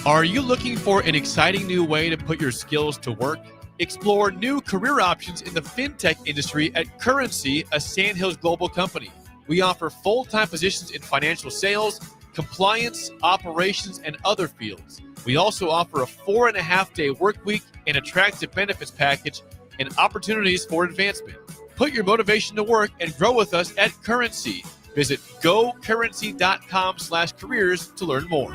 Are you looking for an exciting new way to put your skills to work? Explore new career options in the fintech industry at Currency, a Sandhills global company. We offer full-time positions in financial sales, compliance, operations, and other fields. We also offer a 4.5-day work week, an attractive benefits package, and opportunities for advancement. Put your motivation to work and grow with us at Currency. Visit gocurrency.com/careers to learn more.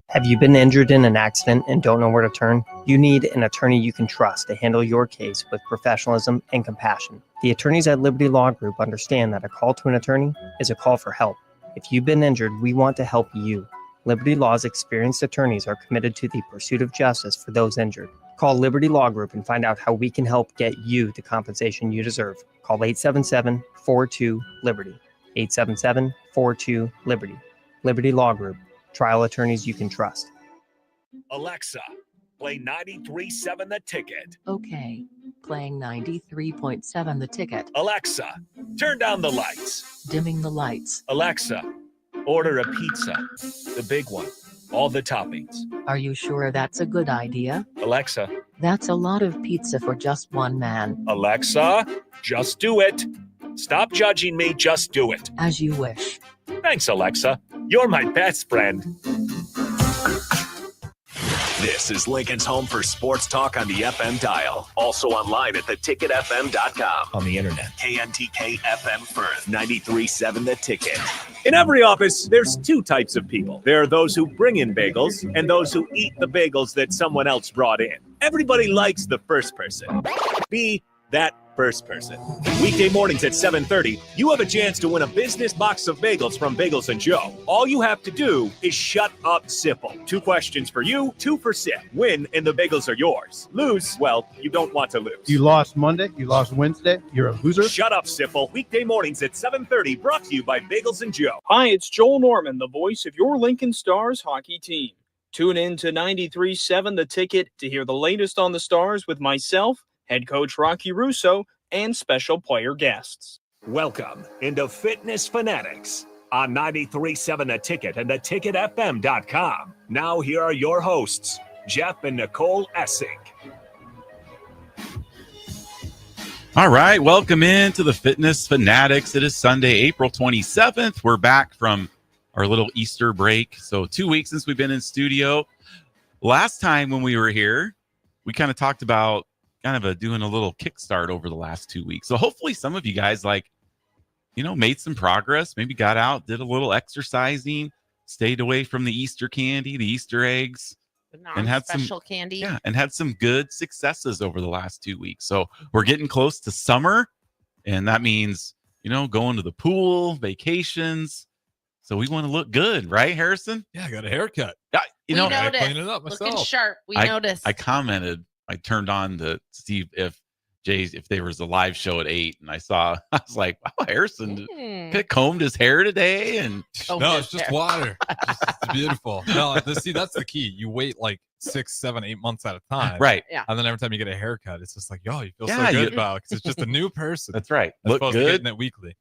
Have you been injured in an accident and don't know where to turn? You need an attorney you can trust to handle your case with professionalism and compassion. The attorneys at Liberty Law Group understand that a call to an attorney is a call for help. If you've been injured, we want to help you. Liberty Law's experienced attorneys are committed to the pursuit of justice for those injured. Call Liberty Law Group and find out how we can help get you the compensation you deserve. Call 877-42-LIBERTY. 877-42-LIBERTY. Liberty Law Group. Trial attorneys you can trust. Alexa, play 93.7 The Ticket. Okay, playing 93.7 The Ticket. Alexa, turn down the lights. Dimming the lights. Alexa, order a pizza, the big one, all the toppings. Are you sure that's a good idea? Alexa. That's a lot of pizza for just one man. Alexa, just do it. Stop judging me, just do it. As you wish. Thanks, Alexa. You're my best friend. This is Lincoln's home for sports talk on the FM dial. Also online at theticketfm.com. On the internet. KNTK FM Firth, 93.7 The Ticket. In every office, there's two types of people. There are those who bring in bagels and those who eat the bagels that someone else brought in. Everybody likes the first person. Be that first person. Weekday mornings at 7:30, you have a chance to win a business box of bagels from Bagels & Joe. All you have to do is shut up, Sipple. 2 questions for you, 2 for Sip. Win, and the bagels are yours. Lose, well, you don't want to lose. You lost Monday, you lost Wednesday, you're a loser. Shut up, Sipple. Weekday mornings at 7:30, brought to you by Bagels & Joe. Hi, it's Joel Norman, the voice of your Lincoln Stars hockey team. Tune in to 93.7 The Ticket to hear the latest on the Stars with myself, head coach Rocky Russo, and special player guests. Welcome into Fitness Fanatics on 93.7 The Ticket and theticketfm.com. Now here are your hosts, Jeff and Nicole Essing. All right, welcome into the Fitness Fanatics. It is Sunday, April 27th. We're back from our little Easter break. So 2 weeks since we've been in studio. Last time when we were here, we kind of talked about doing a little kickstart over the last 2 weeks. So hopefully some of you guys made some progress, maybe got out, did a little exercising, stayed away from the Easter candy, the Easter eggs, and had some special candy. Yeah, and had some good successes over the last 2 weeks. So we're getting close to summer, and that means, going to the pool, vacations. So we want to look good, right, Harrison? Yeah, I got a haircut. I cleaned it up myself. Looking sharp. We noticed. I commented. I turned on to see if there was a live show at 8, and I was like, wow, Harrison combed his hair today. And no, it's just water. It's beautiful. No, that's the key. You wait like 6, 7, 8 months at a time. Right. Yeah. And then every time you get a haircut, it's just like, you feel so good about it because it's just a new person. That's right. As Look opposed good. to getting it weekly.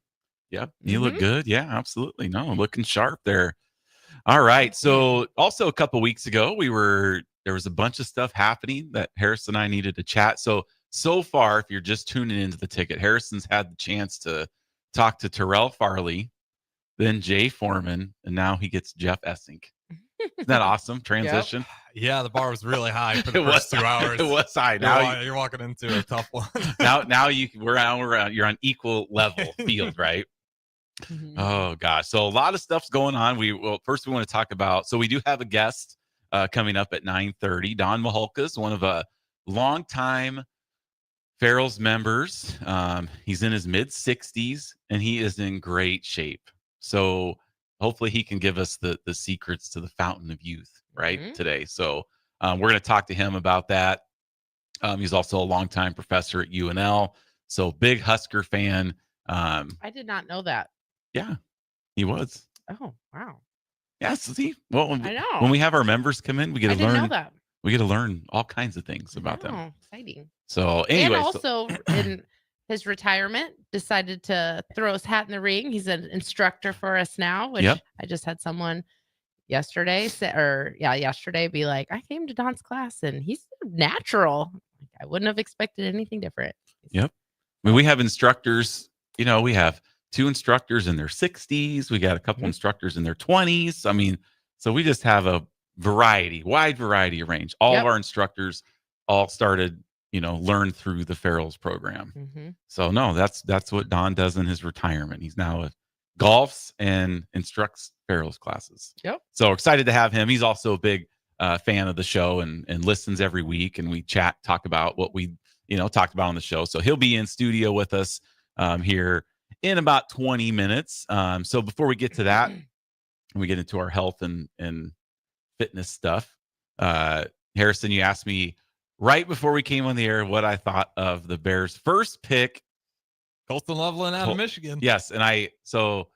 Yep. You look good. Yeah, absolutely. No, looking sharp there. All right. So also a couple weeks ago, there was a bunch of stuff happening that Harrison and I needed to chat. So far, if you're just tuning into the ticket, Harrison's had the chance to talk to Terrell Farley, then Jay Foreman, and now he gets Jeff Essing. Isn't that awesome transition? Yep. Yeah, the bar was really high for the first 2 hours. It was high. Now you're walking into a tough one. now you're on equal level field, right? Mm-hmm. Oh gosh. So a lot of stuff's going on. First we want to talk about, so we do have a guest coming up at 9:30. Don Maholkas, one of a longtime Farrell's members. He's in his mid-60s and he is in great shape. So hopefully he can give us the secrets to the fountain of youth today. So we're going to talk to him about that. He's also a longtime professor at UNL. So big Husker fan. I did not know that. Yeah, he was. Oh, wow. Yeah, see, well, I know. When we have our members come in, we get to learn. Know that. We get to learn all kinds of things about them. Exciting. So anyway, and also in his retirement, decided to throw his hat in the ring. He's an instructor for us now, which I just had someone, yesterday, yesterday, be like, I came to Don's class and he's natural. I wouldn't have expected anything different. Yep. I mean, we have instructors, we have 2 instructors in their 60s. We got a couple instructors in their 20s. I mean, so we just have a wide variety of range. All of our instructors all started, learn through the Farrell's program. Mm-hmm. So no, that's what Don does in his retirement. He's now golfs and instructs Farrell's classes. Yep. So excited to have him. He's also a big fan of the show and listens every week, and we talk about what we talked about on the show. So he'll be in studio with us here in about 20 minutes. So before we get to that, we get into our health and fitness stuff. Harrison, you asked me right before we came on the air what I thought of the Bears' first pick. Colston Loveland out of Michigan. Yes. And so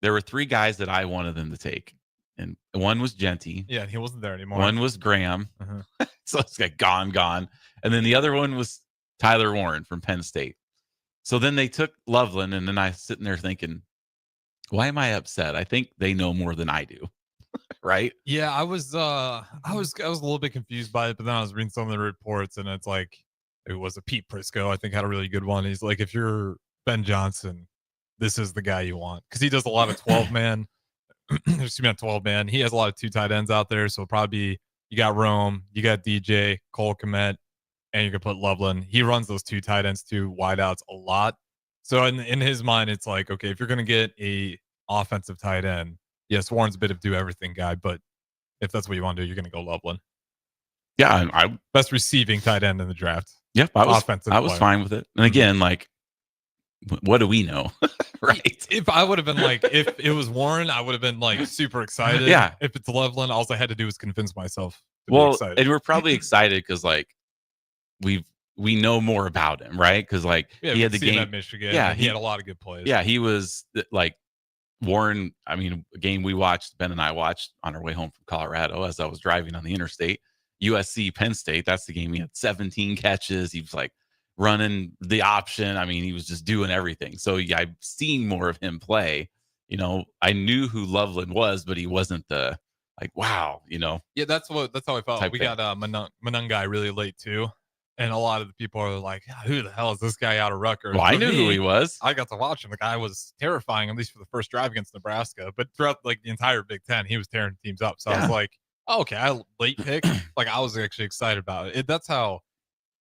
there were 3 guys that I wanted them to take. And one was Genty. Yeah, he wasn't there anymore. One was Graham. So it's like gone. And then the other one was Tyler Warren from Penn State. So then they took Loveland, and then I was sitting there thinking, why am I upset? I think they know more than I do. Right? Yeah, I was a little bit confused by it, but then I was reading some of the reports, and it's like it was a Pete Prisco, I think, had a really good one. He's like, if you're Ben Johnson, this is the guy you want, because he does a lot of 12-man. 12-man. He has a lot of 2 tight ends out there, so it'll probably be, you got Rome, you got DJ, Cole Kmet, and you can put Loveland. He runs those 2 tight ends, 2 wideouts a lot. So in his mind, it's like, okay, if you're going to get a offensive tight end, yes, Warren's a bit of do everything guy, but if that's what you want to do, you're going to go Loveland. Yeah, I best receiving tight end in the draft. Yep, I was fine with it. And again, like, what do we know? Right. If I would have been like, if it was Warren, I would have been like super excited. Yeah. If it's Loveland, all I had to do was convince myself to be Well, excited. and we're probably excited because like we know more about him, right? Because like he had the game at Michigan. Yeah, he had a lot of good plays. Yeah, he was like Warren. I mean, a game we watched, Ben and I watched on our way home from Colorado as I was driving on the interstate. USC Penn State. That's the game. He had 17 catches. He was like running the option. I mean, he was just doing everything. So yeah, I've seen more of him play. I knew who Loveland was, but he wasn't the like, wow, Yeah, that's how I felt. We thing. got Manungai really late too. And a lot of the people are like, who the hell is this guy out of Rutgers? Well, I For knew who me, he was. I got to watch him. The guy was terrifying, at least for the first drive against Nebraska. But throughout like the entire Big Ten, he was tearing teams up. So I was like, oh, okay, late pick. Like I was actually excited about it. That's how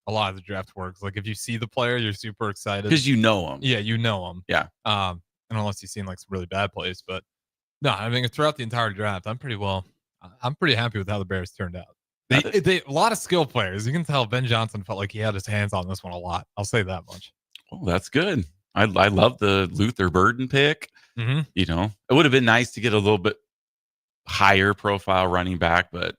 a lot of the draft works. Like if you see the player, you're super excited Because you know him. Yeah, you know him. Yeah. And unless you've seen like some really bad plays, but no, I mean throughout the entire draft, I'm pretty happy with how the Bears turned out. They a lot of skill players. You can tell Ben Johnson felt like he had his hands on this one a lot. I'll say that much. Oh, that's good. I love the Luther Burden pick. Mm-hmm. It would have been nice to get a little bit higher profile running back, but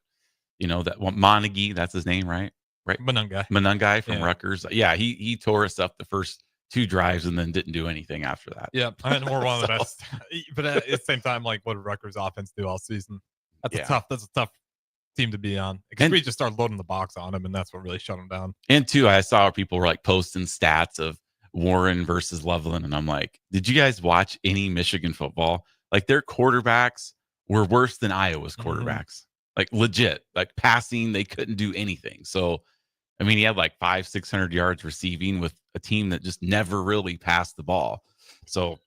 that one Montague, that's his name, right? Right. Manungai from Rutgers. Yeah, he tore us up the first 2 drives and then didn't do anything after that. Yeah, and we're one of the best. But at the same time, like what did Rutgers offense do all season? That's a tough team to be on, because we just started loading the box on them, and that's what really shut them down. And 2, I saw people were like posting stats of Warren versus Loveland, and I'm like, did you guys watch any Michigan football? Like their quarterbacks were worse than Iowa's quarterbacks. Like legit, like passing, they couldn't do anything. So, I mean, he had like 500-600 yards receiving with a team that just never really passed the ball. So,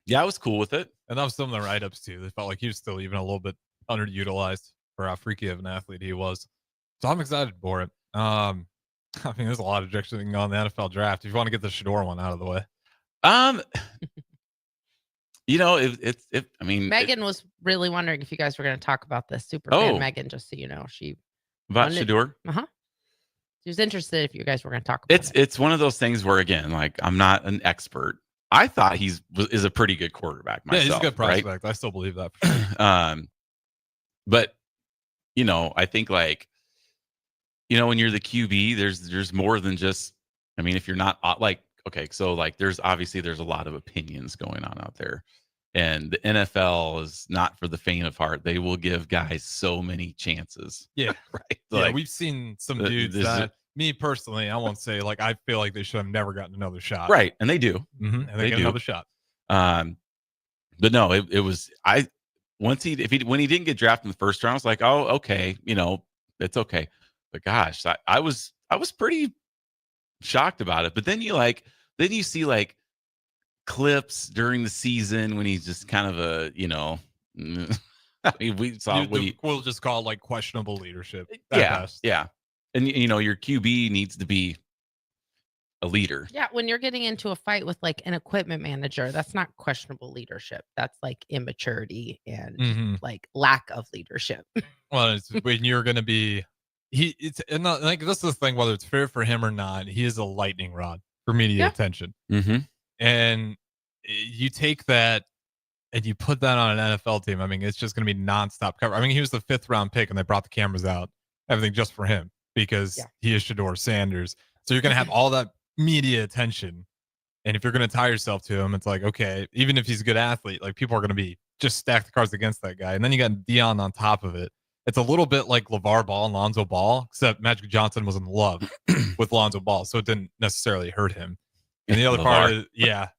yeah, I was cool with it. And that was some of the write-ups too. They felt like he was still even a little bit underutilized for how freaky of an athlete he was. So I'm excited for it. I mean, there's a lot of directions that can go in the NFL draft. If you want to get the Shador one out of the way. Megan was really wondering if you guys were going to talk about this. Super fan Megan, just so you know, about Shador. She was interested if you guys were going to talk about it. It's one of those things where, again, like I'm not an expert. I thought is a pretty good quarterback myself. Yeah, he's a good prospect. Right? I still believe that. For sure. But I think like, when you're the QB, there's more than just. I mean, if you're not like, okay, so like there's a lot of opinions going on out there, and the NFL is not for the faint of heart. They will give guys so many chances. Yeah, right. Yeah, we've seen some dudes that. Me personally, I won't say like I feel like they should have never gotten another shot. Right, and they do. Mm-hmm. And they get another shot. But no, it was when he didn't get drafted in the first round, I was like, oh, okay, it's okay. But gosh, I was pretty shocked about it. But then you see like clips during the season when he's just kind of a, I mean, we saw we'll just call it like questionable leadership. Yeah. And your QB needs to be a leader. Yeah, when you're getting into a fight with like an equipment manager, that's not questionable leadership. That's like immaturity and like lack of leadership. Well, it's when you're going to be and not, like this is the thing, whether it's fair for him or not, he is a lightning rod for media attention. Mm-hmm. And you take that and you put that on an NFL team. I mean, it's just going to be nonstop cover. I mean, he was the 5th round pick and they brought the cameras out, everything just for him because he is Shedeur Sanders. So you're going to have all that media attention. And if you're going to tie yourself to him, it's like, okay, even if he's a good athlete, like people are going to be just stack the cards against that guy. And then you got Dion on top of it. It's a little bit like LeVar Ball and Lonzo Ball, except Magic Johnson was in love with Lonzo Ball. So it didn't necessarily hurt him. And the other part is,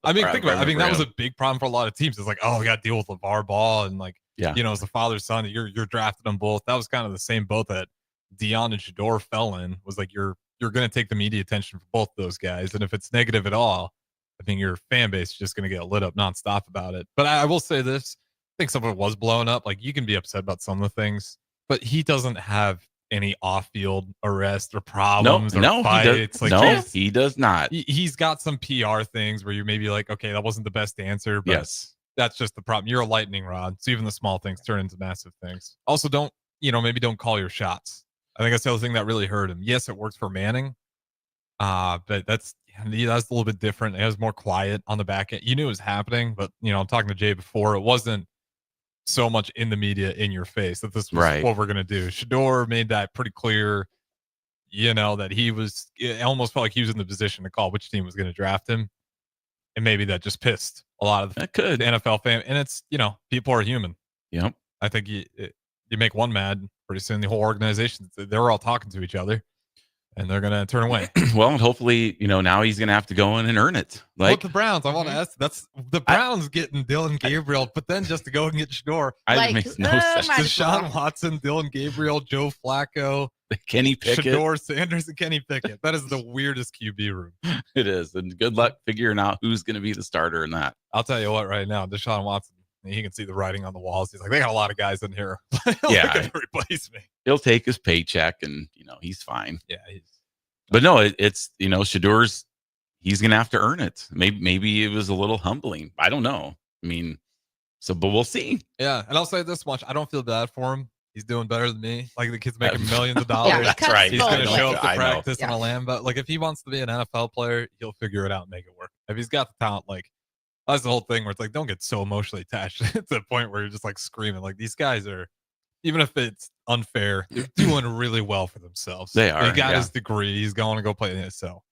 I mean, think about it. I mean, that was a big problem for a lot of teams. It's like, oh, we got to deal with LeVar Ball. And like, as the father's son, you're drafting them both. That was kind of the same boat that Dion and Shedeur fell in, was like, you're going to take the media attention for both those guys. And if it's negative at all, I think your fan base is just going to get lit up nonstop about it. But I will say this, I think some of it was blown up. Like, you can be upset about some of the things, but he doesn't have any off-field arrest or problems or fights. He does not. He's got some PR things where you're maybe like, okay, that wasn't the best answer, but that's just the problem. You're a lightning rod, so even the small things turn into massive things. Also, maybe don't call your shots. I think that's the other thing that really hurt him. Yes, it works for Manning, but that's a little bit different. It was more quiet on the back end. You knew it was happening, but I'm talking to Jay before. It wasn't so much in the media in your face that this was what we're going to do. Shedeur made that pretty clear, that it almost felt like he was in the position to call which team was going to draft him. And maybe that just pissed a lot of the NFL fans. And it's, people are human. Yep. I think you make one mad, pretty soon the whole organization, they're all talking to each other. And they're going to turn away. Well, hopefully, now he's going to have to go in and earn it. Like the Browns, I want to ask. That's the Browns getting Dylan Gabriel, but then just to go and get Shedeur, makes no sense. Deshaun Watson, Dylan Gabriel, Joe Flacco, Kenny Pickett, Shedeur Sanders, and Kenny Pickett. That is the weirdest QB room. It is, and good luck figuring out who's going to be the starter in that. I'll tell you what, right now, Deshaun Watson, he can see the writing on the walls. He's like, they got a lot of guys in here. Replace me. He'll take his paycheck, and he's fine. Yeah, but no, it's Shedeur's. He's gonna have to earn it. Maybe it was a little humbling. I don't know. I mean, but we'll see. Yeah, and I'll say this much: I don't feel bad for him. He's doing better than me. Like, the kid's making millions of dollars. That's right. He's gonna show up to practice on a Lambo. Like, if he wants to be an NFL player, he'll figure it out and make it work. If he's got the talent, like, that's the whole thing where it's like, don't get so emotionally attached to the point where you're just like screaming. Like, these guys are, even if it's unfair, they're doing really well for themselves. They are. He got his degree. He's going to go play in it. So,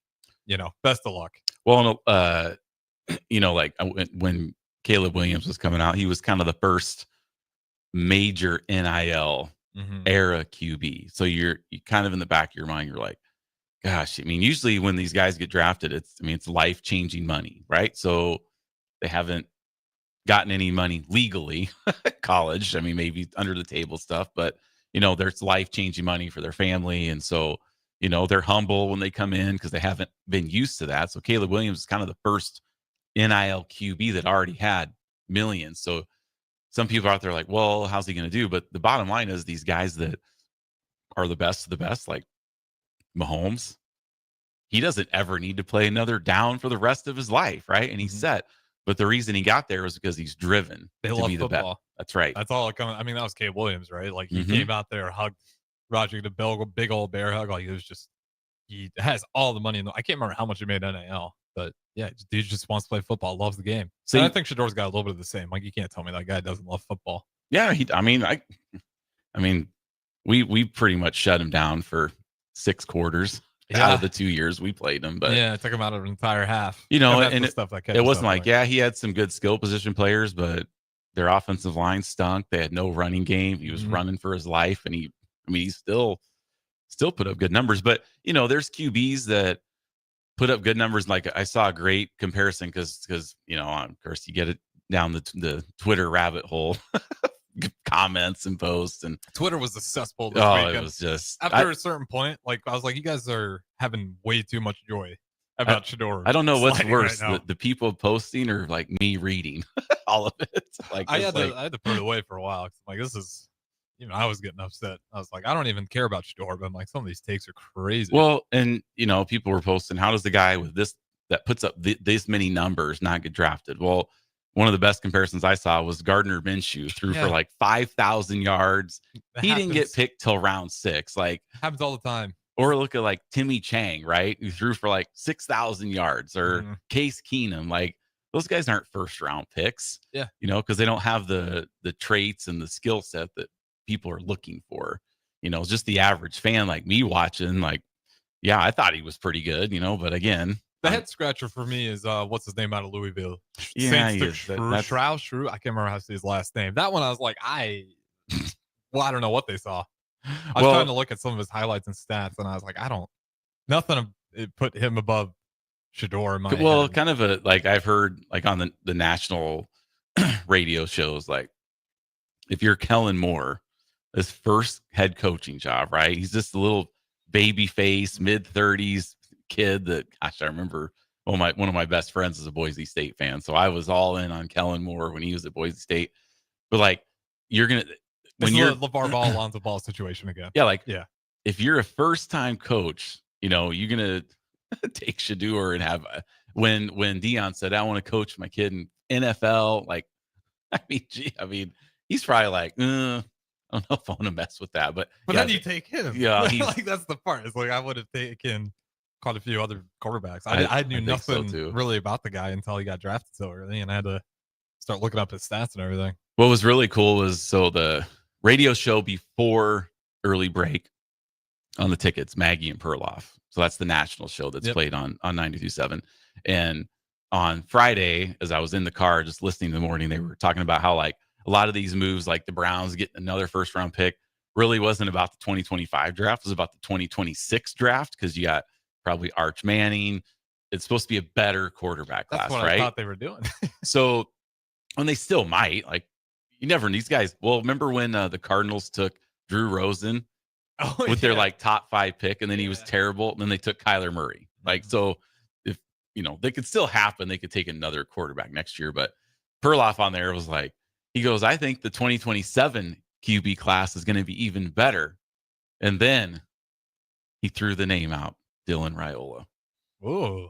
best of luck. Well, like when Caleb Williams was coming out, he was kind of the first major NIL era QB. So you kind of in the back of your mind, you're like, gosh, I mean, usually when these guys get drafted, it's life-changing money, right? So they haven't gotten any money legally at college. I mean, maybe under the table stuff, but there's life-changing money for their family. And so, they're humble when they come in because they haven't been used to that. So Caleb Williams is kind of the first NIL QB that already had millions. So some people out there are like, well, how's he going to do? But the bottom line is these guys that are the best of the best, like Mahomes, he doesn't ever need to play another down for the rest of his life, right? And he's set. But the reason he got there was because he's driven to be the best. That's right. That's all it comes. I mean, that was Caleb Williams, right? Like, he came out there, hugged Roger, the big old bear hug. Like, he has all the money I can't remember how much he made NIL, but yeah, dude just wants to play football, loves the game. So I think Shedeur's got a little bit of the same. Like, you can't tell me that guy doesn't love football. Yeah, we pretty much shut him down for 6 quarters. Out of the 2 years we played him, but it took him out of an entire half. And it wasn't like, he had some good skill position players, but their offensive line stunk. They had no running game. He was running for his life, and he still put up good numbers. But there's QBs that put up good numbers. Like, I saw a great comparison because of course you get it down the Twitter rabbit hole comments and posts, and Twitter was a cesspool this oh, weekend. it was just After a certain point, like I was like, you guys are having way too much joy about Shador. I don't know what's sliding worse, right now. the people posting or like me reading all of it. Like I had to put it away for a while. 'Cause I'm like, this is, I was getting upset. I was like, I don't even care about Shador, but I'm like, some of these takes are crazy. Well, and people were posting, how does the guy with this that puts up this many numbers not get drafted? Well, one of the best comparisons I saw was Gardner Minshew threw for like 5,000 yards. He didn't get picked till round 6. Like happens all the time. Or look at like Timmy Chang, right? Who threw for like 6,000 yards, or Case Keenum. Like those guys aren't first round picks. Yeah. Because they don't have the traits and the skill set that people are looking for. It's just the average fan like me watching, like, yeah, I thought he was pretty good, but again, the head scratcher for me is what's his name out of Louisville? Yeah, Shrew. I can't remember how to say his last name. That one I was like, I don't know what they saw. I was trying to look at some of his highlights and stats, and I was like, nothing put him above Shador in my head. Kind of like I've heard like on the national radio shows, like if you're Kellen Moore, his first head coaching job, right? He's just a little baby face, mid-30s kid that, gosh, I remember one of my best friends is a Boise State fan. So I was all in on Kellen Moore when he was at Boise State. But like, when you're LeVar Ball, Lonzo Ball situation again. Yeah. If you're a first-time coach, you're going to take Shador and have when Deion said, I want to coach my kid in NFL, like, I mean, he's probably like, I don't know if I want to mess with that, but then you take him. Yeah, like that's the part. It's like I would have taken quite a few other quarterbacks. I knew nothing really about the guy until he got drafted so early, and I had to start looking up his stats and everything. What was really cool was the radio show before early break on the tickets, Maggie and Perloff. So that's the national show that's played on 92.7. And on Friday, as I was in the car just listening in the morning, they were talking about how like a lot of these moves, like the Browns getting another first round pick, really wasn't about the 2025 draft. It was about the 2026 draft because you got probably Arch Manning. It's supposed to be a better quarterback class, That's what right? I thought they were doing. So, and they still might. Like, you never, these guys. Well, remember when the Cardinals took Drew Rosen with their like top 5 pick, and then he was terrible, and then they took Kyler Murray. Like, so if they could still happen, they could take another quarterback next year. But Perloff on there was like, he goes, I think the 2027 QB class is going to be even better. And then he threw the name out, Dylan Raiola. Ooh.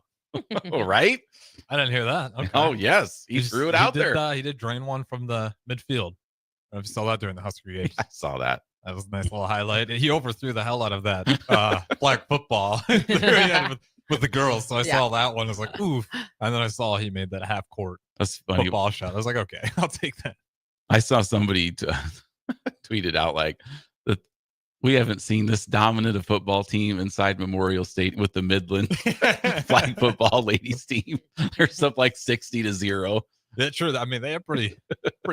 Right? I didn't hear that. Okay. Oh, yes. He threw it out there. He did drain one from the midfield. I don't know if you saw that during the Husker games. I saw that. That was a nice little highlight. And he overthrew the hell out of that flag football with the girls. So I saw that one. I was like, oof. And then I saw he made that half court football shot. I was like, okay, I'll take that. I saw somebody tweeted out like that we haven't seen this dominant a football team inside Memorial State with the Midland flag football ladies team. They're up like 60-0. Yeah, true. I mean, they are pretty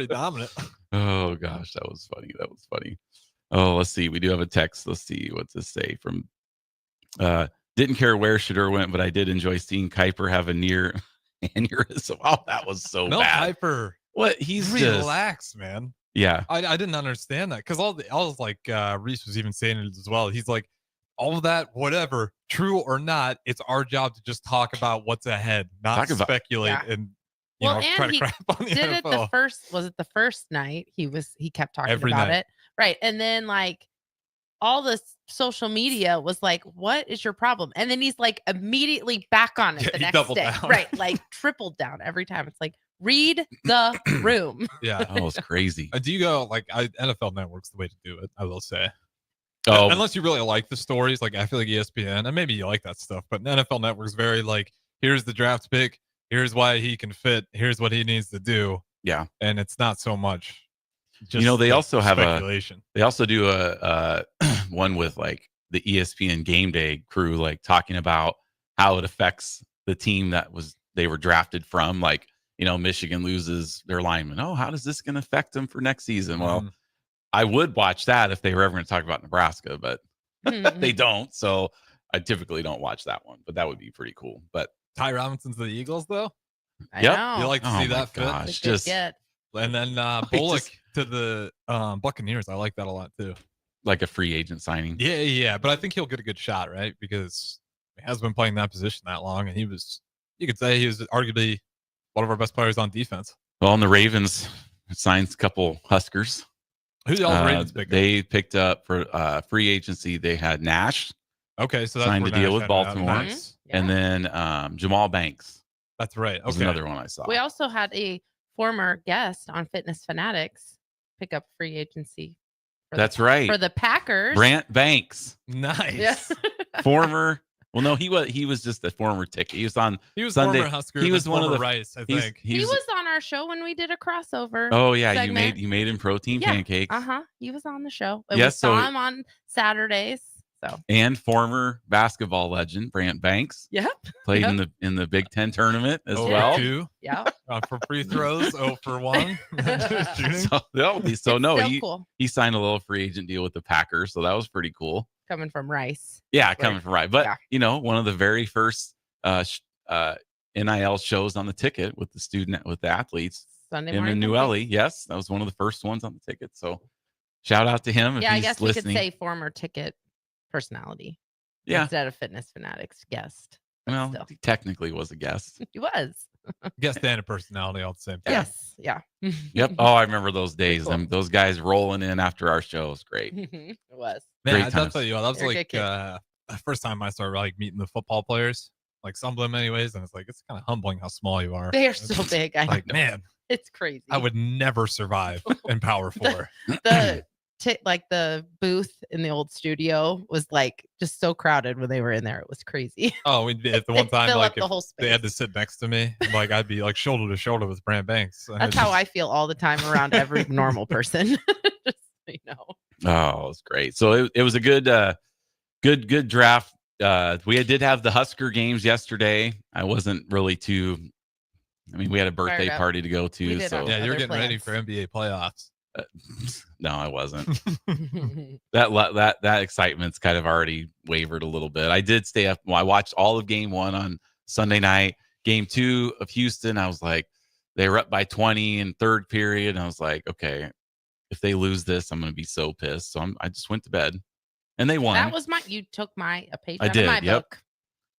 dominant. Oh gosh, that was funny. Oh, let's see. We do have a text. Let's see what's this say from. Didn't care where Shador went, but I did enjoy seeing Kuiper have a near aneurysm. Oh, that was so bad. Kuiper. What he's relax, man. Yeah, I didn't understand that because I was like Reese was even saying it as well. He's like, all of that, whatever, true or not, it's our job to just talk about what's ahead, not speculate and try to crap on the did NFL. Was it the first night he kept talking Every about night. it, right? And then like all the social media was like, what is your problem? And then he's like immediately back on it the next day, down. right? Like tripled down every time. It's like, read the room. Yeah. Oh, it's crazy. Do you go like NFL Network's the way to do it? I will say. Oh, unless you really like the stories, like I feel like ESPN, and maybe you like that stuff, but NFL Network's very like, here's the draft pick, here's why he can fit, here's what he needs to do. Yeah, and it's not so much. Just they also have speculation. They also do a one with like the ESPN Game Day crew, like talking about how it affects the team they were drafted from, like. Michigan loses their lineman. Oh, how does this going to affect them for next season? Well, I would watch that if they were ever going to talk about Nebraska, but they don't. So I typically don't watch that one, but that would be pretty cool. But Ty Robinson's the Eagles, though. I know. You like to see that fit? Gosh, just and then Bullock to the Buccaneers. I like that a lot too. Like a free agent signing. Yeah. But I think he'll get a good shot, right? Because he has been playing that position that long, and you could say he was arguably one of our best players on defense. Well, and the Ravens signed a couple Huskers. Who did all the Ravens pick up? They picked up for free agency. They had Nash. Okay, so that's signed a deal with Baltimore, nice. and then Jamal Banks. That's right. Was Okay, another one I saw. We also had a former guest on Fitness Fanatics pick up free agency. That's right. For the Packers. Brant Banks. Nice. Yes. Former. Well, no, he was just a former ticket. He was on. He was Sunday. former Husker. He was one of the Rice. I think He was on our show when we did a crossover. Oh yeah, segment. you made him protein pancakes. He was on the show. And Yes, we saw him on Saturdays. So and former basketball legend Brant Banks. Yep. Played in the Big Ten tournament as well. 2. Yeah. For free throws, 0 for 1. He signed a little free agent deal with the Packers, so that was pretty cool. Coming from Rice. Yeah, coming from Rice. But one of the very first NIL shows on the ticket with the athletes. Sunday him morning. and Newelly. Yes, that was one of the first ones on the ticket. So shout out to him. Yeah, if I he's guess listening. we could say former ticket personality. Yeah. Instead of Fitness Fanatics guest. Well, still. he technically was a guest. He was. Guest and a personality all at the same time. Yes. Yeah. Yep. Oh, I remember those days. Those guys rolling in after our show was great. It was. Man, Great I'll tell you what, that was You're a like good kid. the first time I started like meeting the football players, like some of them anyways, and it's like it's kind of humbling how small you are. They are so big. I Like, know. man, It's crazy. I would never survive in Power 4. Like the booth in the old studio was like just so crowded when they were in there. It was crazy. Oh, we did the one They'd time fill like up the whole they had to sit next to me, like I'd be like shoulder to shoulder with Brant Banks. And That's how I feel all the time around every normal person. Just so you know. Oh, it was great. So it was a good draft. We did have the Husker games yesterday. I wasn't really too. I mean, we had a birthday Fired up. party to go We to. did So our yeah, you're other getting ready plans. for NBA playoffs. no, I wasn't. that excitement's kind of already wavered a little bit. I did stay up. Well, I watched all of game 1 on Sunday night. Game 2 of Houston, I was like, they were up by 20 in third period. And I was like, okay, if they lose this, I'm going to be so pissed. So I just went to bed, and they won. That was you took a page I out did, of my yep. book.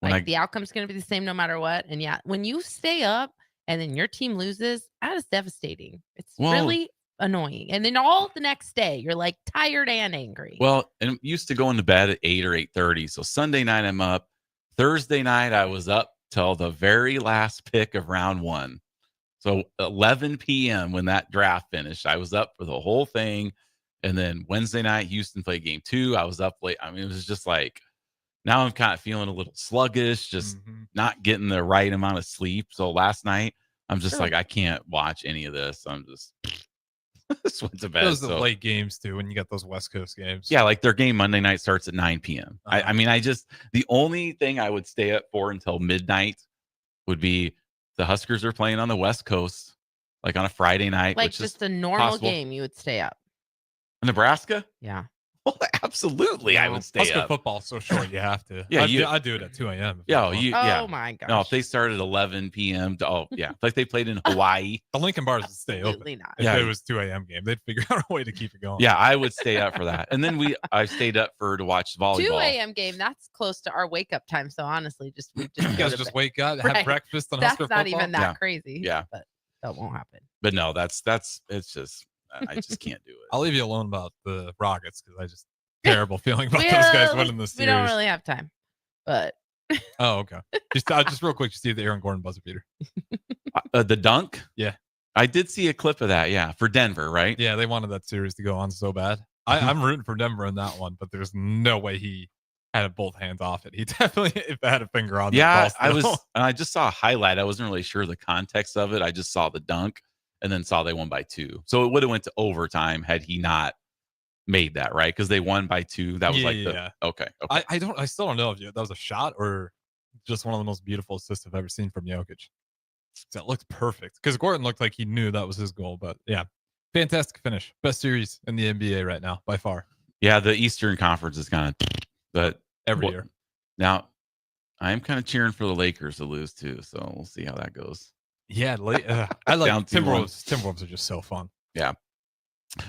When Like the outcome's going to be the same no matter what. And yeah, when you stay up and then your team loses, that is devastating. It's really annoying. And then all the next day, you're like tired and angry. Well, and I'm used to going to bed at 8 or 8:30. So Sunday night I'm up. Thursday night I was up till the very last pick of round 1. So 11 p.m. when that draft finished, I was up for the whole thing. And then Wednesday night, Houston played game 2. I was up late. I mean, it was just like, now I'm kind of feeling a little sluggish, just not getting the right amount of sleep. So last night, I'm just like, I can't watch any of this. I'm just went to bed. Those are the late games too, when you got those West Coast games. Yeah, like their game Monday night starts at 9 p.m. I mean, the only thing I would stay up for until midnight would be the Huskers are playing on the West Coast, like on a Friday night. like which just is a normal possible. game, you would stay up. Nebraska? Yeah. Well, absolutely, I would stay Husker up. football's so short, you have to. Yeah, I do it at 2 a.m. Oh my gosh. No, if they started at 11 p.m. Like they played in Hawaii. The Lincoln Bars would stay Absolutely open. not. If Yeah. it was 2 a.m. game, they'd figure out a way to keep it going. Yeah, I would stay up for that. And then I stayed up to watch volleyball. 2 a.m. game, that's close to our wake up time. So honestly, we You go guys to just bed. wake up, have Right. breakfast on That's Husker not football. even that Yeah. crazy. Yeah. But that won't happen. But no, it's just I just can't do it. I'll leave you alone about the Rockets because I just terrible feeling about those Well, guys winning this we series. don't really have time. But Oh, okay. Just real quick, you see the Aaron Gordon buzzer beater. The dunk? Yeah. I did see a clip of that. Yeah, for Denver, right? Yeah, they wanted that series to go on so bad. I'm rooting for Denver in that one, but there's no way he had both hands off it. He definitely, if had a finger on Yeah, the ball. I just saw a highlight. I wasn't really sure the context of it. I just saw the dunk and then saw they won by 2. So it would have went to overtime had he not made that, right? Because they won by 2. That was okay. I still don't know if that was a shot or just one of the most beautiful assists I've ever seen from Jokic. That looked perfect because Gordon looked like he knew that was his goal. But yeah, fantastic finish. Best series in the NBA right now by far. Yeah, the Eastern Conference is kind of, but every year. Now, I'm kind of cheering for the Lakers to lose too. So we'll see how that goes. Yeah, I like Down 2-1. Timberwolves. Timberwolves are just so fun. Yeah.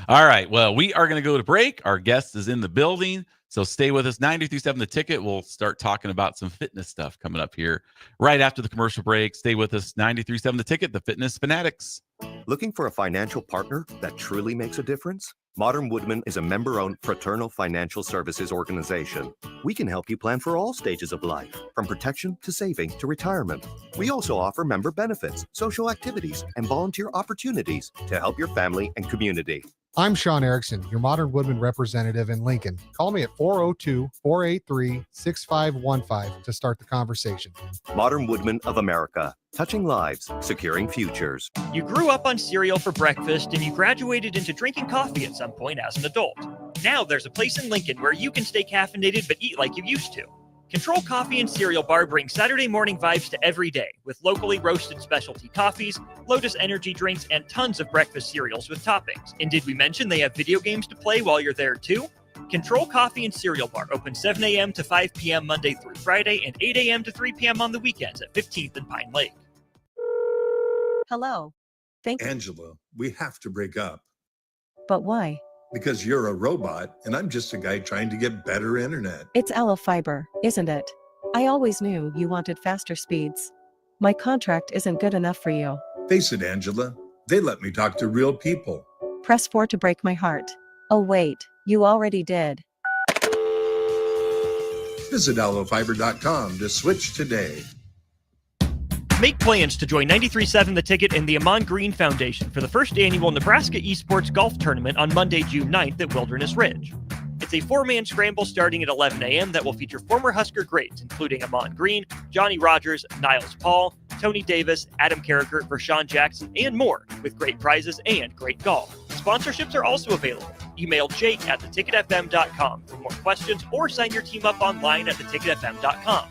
All right. Well, we are going to go to break. Our guest is in the building. So stay with us. 93.7 The Ticket. We'll start talking about some fitness stuff coming up here right after the commercial break. Stay with us. 93.7 The Ticket, the Fitness Fanatics. Looking for a financial partner that truly makes a difference? Modern Woodman is a member-owned fraternal financial services organization. We can help you plan for all stages of life, from protection to saving to retirement. We also offer member benefits, social activities, and volunteer opportunities to help your family and community. I'm Sean Erickson, your Modern Woodman representative in Lincoln. Call me at 402-483-6515 to start the conversation. Modern Woodman of America, touching lives, securing futures. You grew up on cereal for breakfast and you graduated into drinking coffee at some point as an adult. Now there's a place in Lincoln where you can stay caffeinated but eat like you used to. Control Coffee and Cereal Bar brings Saturday morning vibes to every day with locally roasted specialty coffees, Lotus energy drinks, and tons of breakfast cereals with toppings. And did we mention they have video games to play while you're there too? Control Coffee and Cereal Bar open 7 a.m. to 5 p.m. Monday through Friday and 8 a.m. to 3 p.m. on the weekends at 15th and Pine Lake. Hello. Angela, we have to break up. But why? Because you're a robot and I'm just a guy trying to get better internet. It's Aloe Fiber, isn't it? I always knew you wanted faster speeds. My contract isn't good enough for you. Face it, Angela, they let me talk to real people. Press 4 to break my heart. Oh wait, you already did. Visit aloefiber.com to switch today. Make plans to join 93.7 The Ticket and the Amon Green Foundation for the first annual Nebraska Esports Golf Tournament on Monday, June 9th at Wilderness Ridge. It's a four-man scramble starting at 11 a.m. that will feature former Husker greats, including Amon Green, Johnny Rogers, Niles Paul, Tony Davis, Adam Carricker, Rashawn Jackson, and more, with great prizes and great golf. Sponsorships are also available. Email Jake at theticketfm.com for more questions or sign your team up online at theticketfm.com.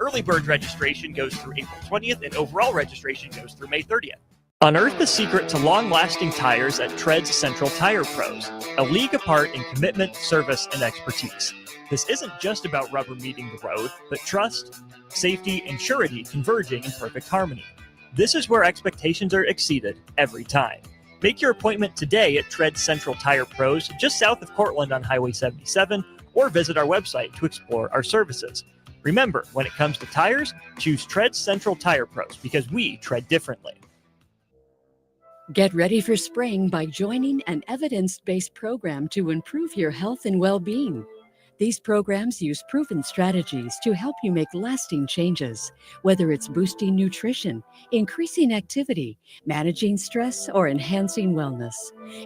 Early bird registration goes through April 20th, and overall registration goes through May 30th. Unearth the secret to long-lasting tires at Tread's Central Tire Pros, a league apart in commitment, service, and expertise. This isn't just about rubber meeting the road, but trust, safety, and surety converging in perfect harmony. This is where expectations are exceeded every time. Make your appointment today at Tread's Central Tire Pros, just south of Cortland on Highway 77, or visit our website to explore our services. Remember, when it comes to tires, choose Tread Central Tire Pros because we tread differently. Get ready for spring by joining an evidence-based program to improve your health and well-being. These programs use proven strategies to help you make lasting changes, whether it's boosting nutrition, increasing activity, managing stress, or enhancing wellness.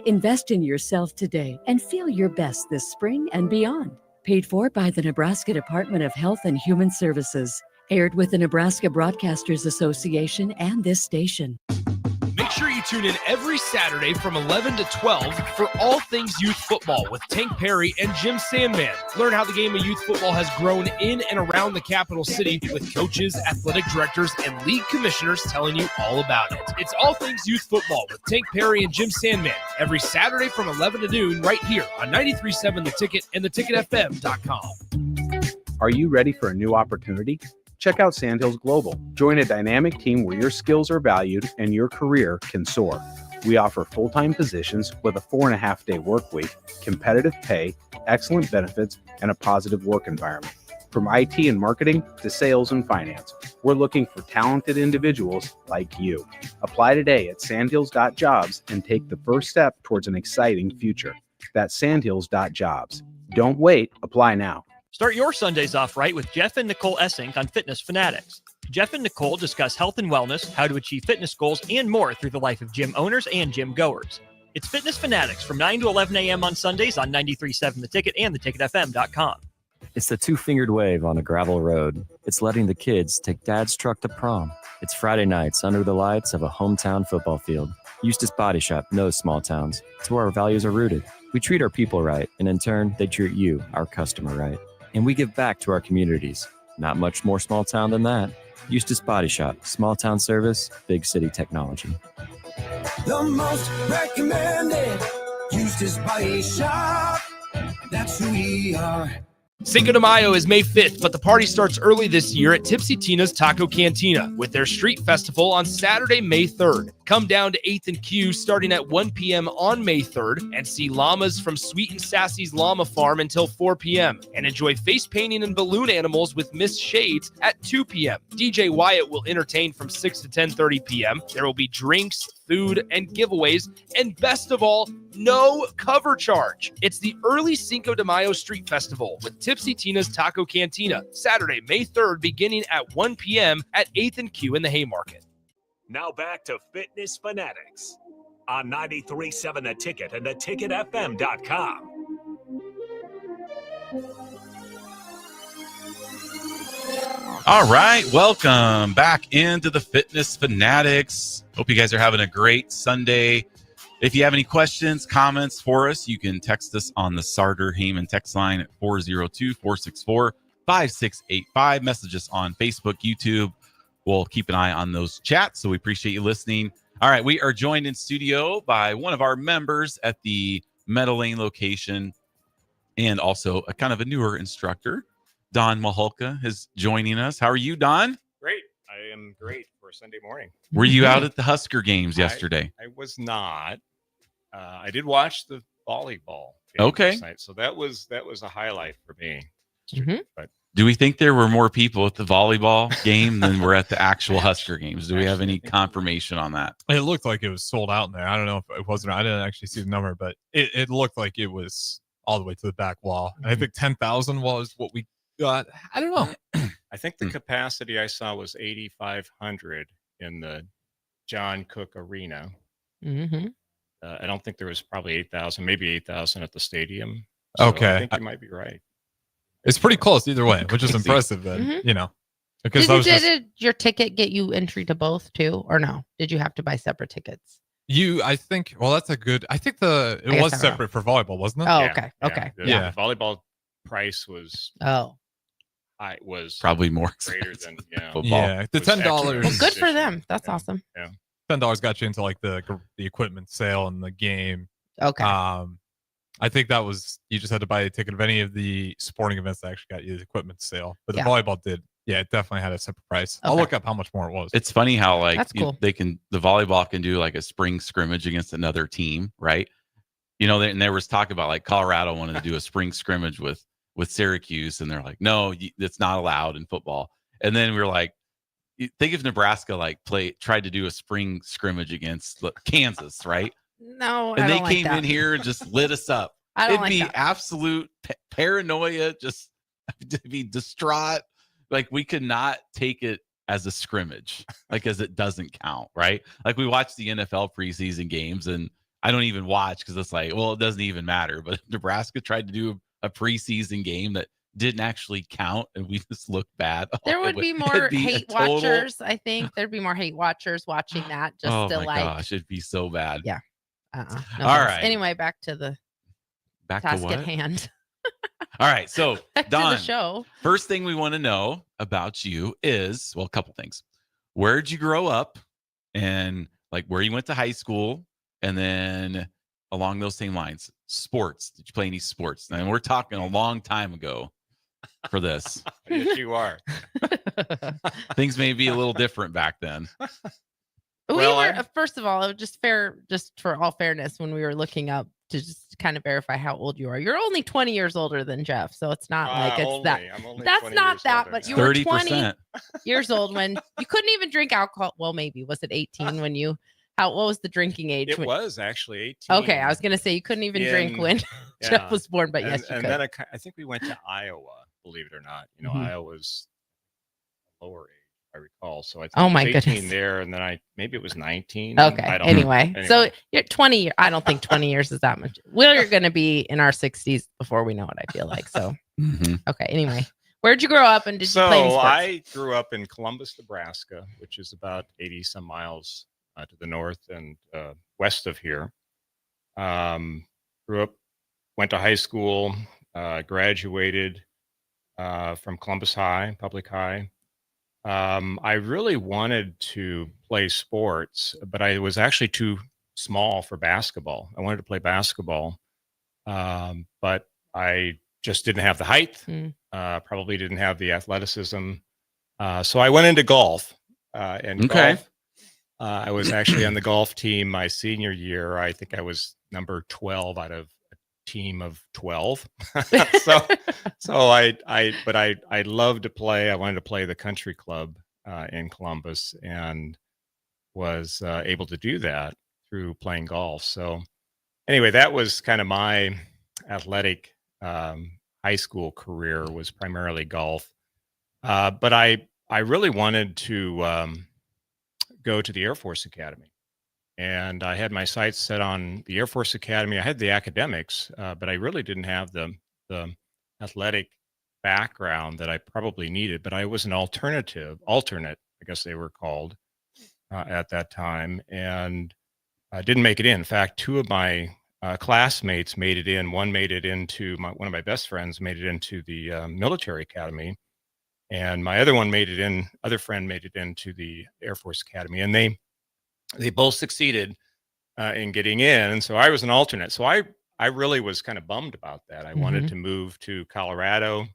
Invest in yourself today and feel your best this spring and beyond. Paid for by the Nebraska Department of Health and Human Services. Aired with the Nebraska Broadcasters Association and this station. Make sure you tune in every Saturday from 11 to 12 for all things youth football with Tank Perry and Jim Sandman. Learn how the game of youth football has grown in and around the capital city with coaches, athletic directors, and league commissioners telling you all about it. It's all things youth football with Tank Perry and Jim Sandman every Saturday from 11 to noon right here on 93.7 The Ticket and theticketfm.com. Are you ready for a new opportunity? Check out Sandhills Global. Join a dynamic team where your skills are valued and your career can soar. We offer full-time positions with a 4.5-day work week, competitive pay, excellent benefits, and a positive work environment. From IT and marketing to sales and finance, we're looking for talented individuals like you. Apply today at sandhills.jobs and take the first step towards an exciting future. That's sandhills.jobs. Don't wait. Apply now. Start your Sundays off right with Jeff and Nicole Essink on Fitness Fanatics. Jeff and Nicole discuss health and wellness, how to achieve fitness goals, and more through the life of gym owners and gym goers. It's Fitness Fanatics from 9 to 11 a.m. on Sundays on 93.7 The Ticket and theticketfm.com. It's the two-fingered wave on a gravel road. It's letting the kids take dad's truck to prom. It's Friday nights under the lights of a hometown football field. Eustace Body Shop knows small towns. It's where our values are rooted. We treat our people right, and in turn, they treat you, our customer, right. And we give back to our communities. Not much more small town than that. Eustace Body Shop, small town service, big city technology. The most recommended Eustace Body Shop. That's who we are. Cinco de Mayo is May 5th, but the party starts early this year at Tipsy Tina's Taco Cantina with their street festival on Saturday, May 3rd. Come down to 8th and Q starting at 1 p.m. on May 3rd and see llamas from Sweet and Sassy's Llama Farm until 4 p.m. and enjoy face painting and balloon animals with Miss Shades at 2 p.m. DJ Wyatt will entertain from 6 to 10:30 p.m. There will be drinks, food, and giveaways, and best of all, no cover charge. It's the early Cinco de Mayo Street Festival with Tipsy Tina's Taco Cantina, Saturday, May 3rd, beginning at 1 p.m. at 8th and Q in the Haymarket. Now back to Fitness Fanatics on 93.7 The Ticket and theticketfm.com. All right, welcome back into the Fitness Fanatics. Hope you guys are having a great Sunday. If you have any questions, comments for us, you can text us on the Sartor Heyman text line at 402-464-5685. Message us on Facebook, YouTube. We'll keep an eye on those chats, so we appreciate you listening. All right, we are joined in studio by one of our members at the Meadow Lane location and also a kind of a newer instructor. Don Maholka is joining us. How are you, Don? Great. I am great for Sunday morning. Were you out at the Husker games yesterday? I was not. I did watch the volleyball game last night, so that was a highlight for me. But do we think there were more people at the volleyball game than were at the actual Husker games? Do we have any confirmation on that? It looked like it was sold out in there. I don't know if it wasn't. I didn't actually see the number, but it looked like it was all the way to the back wall. And I think 10,000 was what we got. I don't know. I think the capacity I saw was 8,500 in the John Cook Arena. I don't think there was probably 8,000, maybe 8,000 at the stadium. So Okay. I think you might be right. It's pretty close either way, which is impressive then, you know. Because Did your ticket get you entry to both too, or no? Did you have to buy separate tickets? I think that's a good. I think it was separate for volleyball, wasn't it? Oh, Yeah, okay. yeah. Okay. The Yeah. volleyball price was was probably more greater than football. Yeah, the $10. Well, good for them. That's awesome. Yeah. $10 got you into like the equipment sale and the game. Okay. I think that was you just had to buy a ticket of any of the sporting events that actually got you the equipment sale, but the Yeah. volleyball did. Yeah, it definitely had a separate price. I'll Okay. look up how much more it was. It's funny how like That's cool. the volleyball can do like a spring scrimmage against another team, right? You know, and there was talk about like Colorado wanted to do a spring scrimmage with Syracuse, and they're like, no, it's not allowed in football. And then we were like, think if Nebraska like tried to do a spring scrimmage against Kansas, right? No, And I they don't like came that. in here and just lit us up. I don't It'd like be that. absolute paranoia, just to be distraught. Like we could not take it as a scrimmage, like as it doesn't count, right? Like we watch the NFL preseason games, and I don't even watch because it's like, well, it doesn't even matter. But if Nebraska tried to do a preseason game that didn't actually count, and we just looked bad, There would be more it'd be a hate total- watchers. I think there'd be more hate watchers watching that. Just oh to my like, gosh, it'd be so bad. Yeah. No All thanks. right. Anyway, back to the Back to task what? at hand. All right. So, Back to Don, the show. first thing we want to know about you is, well, a couple things. Where'd you grow up, and like where you went to high school, and then along those same lines, sports. Did you play any sports? And we're talking a long time ago for this. Yes, you are. Things may be a little different back then. First of all, just for all fairness, when we were looking up to just kind of verify how old you are, you're only 20 years older than Jeff, so it's not like it's that. I'm only That's 20 not years that, older but now. you were 20 30%. years old when you couldn't even drink alcohol. Well, maybe was it 18 when you? What was the drinking age? It when- was actually 18. Okay, I was gonna say you couldn't even drink when Jeff was born, but yes, you and could. then I think we went to Iowa, believe it or not. You know, Mhm. Iowa's lower age, I recall. So I think Oh it was my 18 goodness. there, and then maybe it was 19. Okay. I don't know. Anyway, so you're 20. I don't think 20 years is that much. We're going to be in our 60s before we know it. I feel like so. Okay. Anyway, where'd you grow up, and did you play any So sports? I grew up in Columbus, Nebraska, which is about 80 some miles to the north and west of here. Grew up, went to high school, graduated from Columbus High, public high. I really wanted to play sports, but I was actually too small for basketball. I wanted to play basketball, but I just didn't have the height. Probably didn't have the athleticism. So I went into golf. And golf, I was actually on the golf team my senior year. I think I was number 12 out of a team of 12. so I loved to play. I wanted to play the country club in Columbus, and was able to do that through playing golf. So anyway, that was kind of my athletic high school career, was primarily golf. But I really wanted to go to the Air Force Academy. And I had my sights set on the Air Force Academy. I had the academics, but I really didn't have the athletic background that I probably needed. But I was an alternate, I guess they were called at that time, and I didn't make it in. In fact, two of my classmates made it in. One made it into one of my best friends made it into the military academy, and my other friend made it into the Air Force Academy, and they both succeeded in getting in. And so I was an alternate. So I really was kind of bummed about that. I wanted to move to Colorado,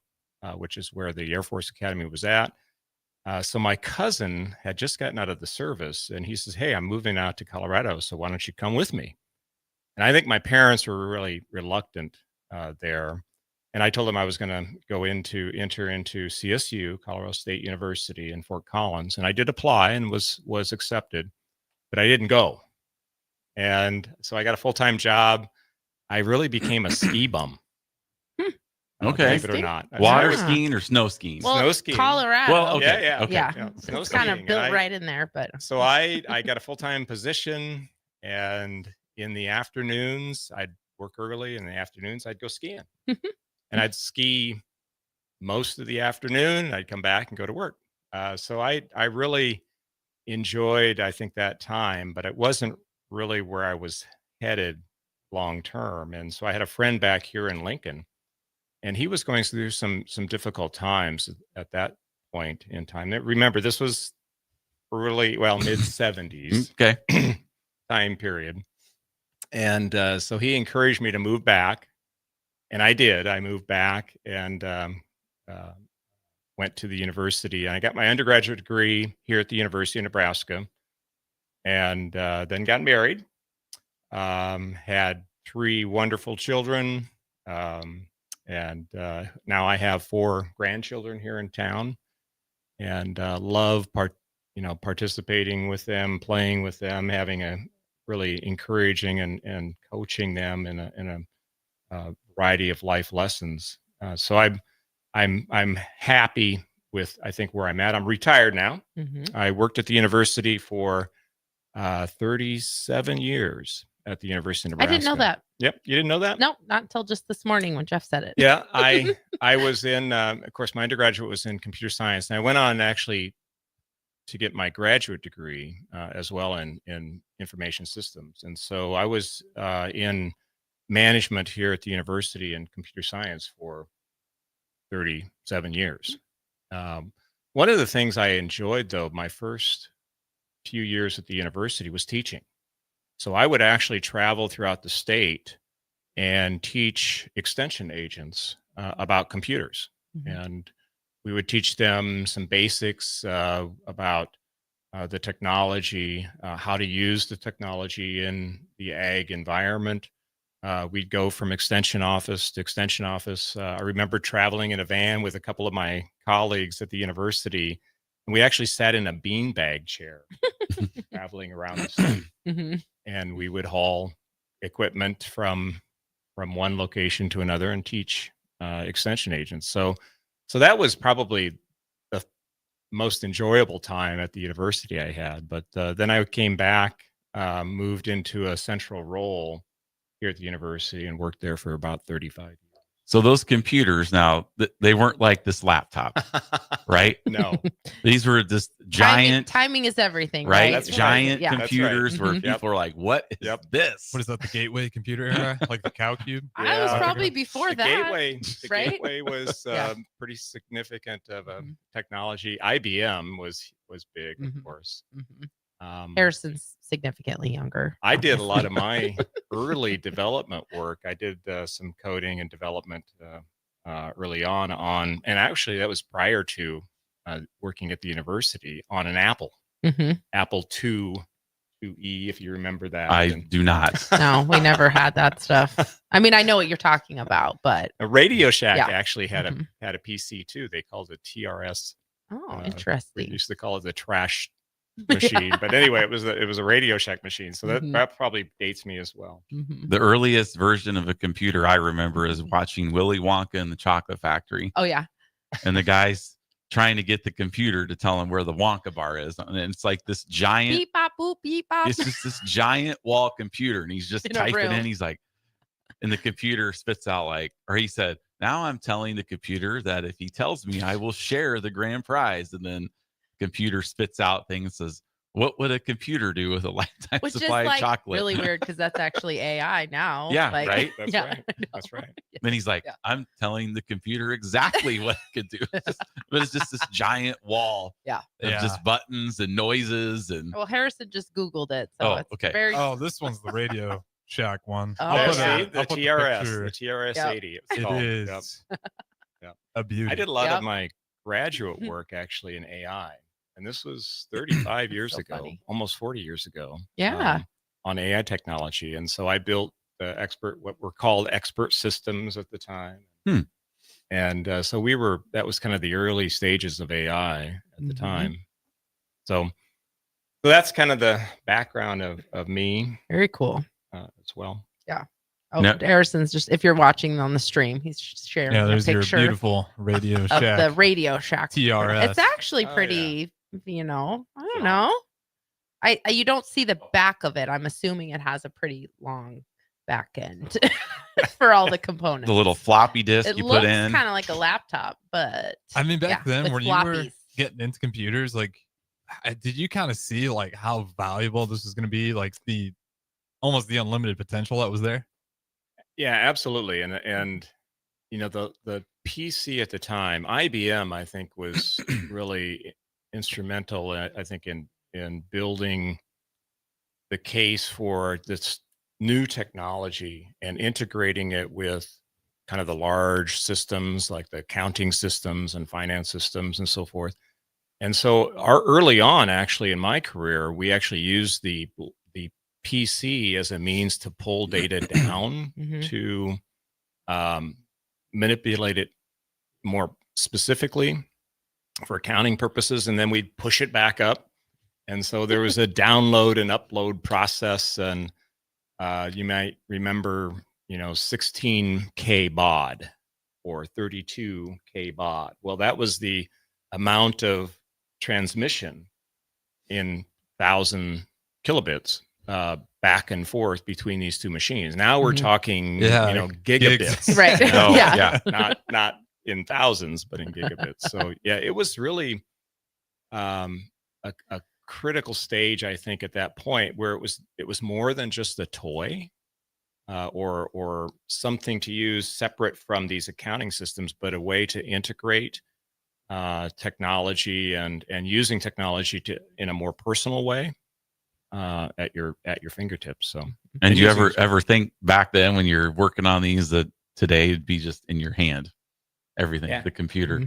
which is where the Air Force Academy was at. So my cousin had just gotten out of the service, and he says, "Hey, I'm moving out to Colorado, so why don't you come with me?" And I think my parents were really reluctant there. And I told them I was going to enter into CSU, Colorado State University in Fort Collins. And I did apply and was accepted, but I didn't go. And so I got a full-time job. I really became a ski bum. Okay. Believe it or not. Water skiing or snow skiing? Well, Snow skiing. Colorado. Well, okay. Yeah. Okay. Yeah. Snow It's kind of skiing. built And right in there, but So I got a full-time position, and in the afternoons, I'd work early. In the afternoons, I'd go skiing. And I'd ski most of the afternoon, and I'd come back and go to work. So I really enjoyed, I think, that time, but it wasn't really where I was headed long term. And so I had a friend back here in Lincoln, and he was going through some difficult times at that point in time. Remember, this was mid 70s time period. And so he encouraged me to move back. And I did. I moved back and went to the university. And I got my undergraduate degree here at the University of Nebraska, and then got married. Had 3 wonderful children. And now I have 4 grandchildren here in town, and love participating with them, playing with them, having a really encouraging and coaching them in a variety of life lessons. So I'm happy with, I think, where I'm at. I'm retired now. I worked at the university for 37 years at the University of I Nebraska. didn't know that. Yep. You didn't know that? No, not until just this morning when Jeff said it. Yeah. I was in, of course, my undergraduate was in computer science, and I went on actually to get my graduate degree as well in information systems. And so I was in management here at the university in computer science for 37 years. One of the things I enjoyed, though, my first few years at the university was teaching. So I would actually travel throughout the state and teach extension agents about computers. And we would teach them some basics about the technology, how to use the technology in the ag environment. We'd go from extension office to extension office. I remember traveling in a van with a couple of my colleagues at the university, and we actually sat in a beanbag chair traveling around the state. And we would haul equipment from one location to another and teach extension agents. So that was probably the most enjoyable time at the university I had. But then I came back, moved into a central role here at the university, and worked there for about 35 years. So those computers now, they weren't like this laptop, right? No. These were just giant. Timing is everything, right? right? Giant computers where people are like, what is this? What is that, the gateway computer era? Like the cow cube? I was probably before the that. The right? gateway was pretty significant of a technology. IBM was big, of course. Harrison's significantly younger. I did a lot of my early development work. I did some coding and development early on, and actually that was prior to working at the university on an Apple, Apple IIe, if you remember that. I do not. No, we never had that stuff. I mean, I know what you're talking about, but a Radio Shack yeah. actually had a PC too. They called it TRS. Oh, interesting. We used to call it the trash machine, but anyway, it was a Radio Shack machine. So that probably dates me as well. The earliest version of a computer I remember is watching Willy Wonka and the Chocolate Factory. Oh yeah. And the guy's trying to get the computer to tell him where the Wonka bar is, and it's like this giant beep bop boop beep bop. It's just this giant wall computer, and he's just typing in. He's like, and the computer spits out or he said, "Now I'm telling the computer that if he tells me, I will share the grand prize." And then the computer spits out things and says, "What would a computer do with a lifetime Which supply is of chocolate?" Really weird because that's actually AI now. Yeah, right. That's right. That's right. Then he's like, "I'm telling the computer exactly what it could do," but it's just this giant wall. Yeah. Of just buttons and noises and. Well, Harrison just Googled it, so it's very. Oh, this one's the Radio Shack one. Oh, I'll put the TRS 80. It is. Yep. A beauty. I did a lot of my graduate work actually in AI, and this was 35 years ago, almost 40 years ago. Yeah. On AI technology, and so I built what were called expert systems at the time. And so that was kind of the early stages of AI at the time. So that's kind of the background of me. Very cool. As well. Yeah. Oh, Harrison's just, if you're watching on the stream, he's sharing a there's picture your beautiful Radio Shack. of the Radio Shack. TRS. It's actually pretty, I don't know. You don't see the back of it. I'm assuming it has a pretty long back end for all the components. The little floppy disk you put in. It looks kind of like a laptop, but I mean, back then when you were floppies. getting into computers, did you kind of see how valuable this was going to be? Almost the unlimited potential that was there. Yeah, absolutely. And the PC at the time, IBM, I think, was really instrumental. I think in building the case for this new technology and integrating it with kind of the large systems like the accounting systems and finance systems and so forth. And so early on, actually, in my career, we actually used the PC as a means to pull data down to manipulate it more specifically for accounting purposes, and then we'd push it back up. And so there was a download and upload process, and you might remember, 16K baud or 32K baud. Well, that was the amount of transmission in 1,000 kilobits back and forth between these two machines. Now we're talking, gigabits. Right. Not in thousands, but in gigabits. So yeah, it was really a critical stage, I think, at that point where it was more than just a toy or something to use separate from these accounting systems, but a way to integrate technology and using technology in a more personal way. At your fingertips. So, and you ever think back then when you're working on these that today it'd be just in your hand, everything, the computer.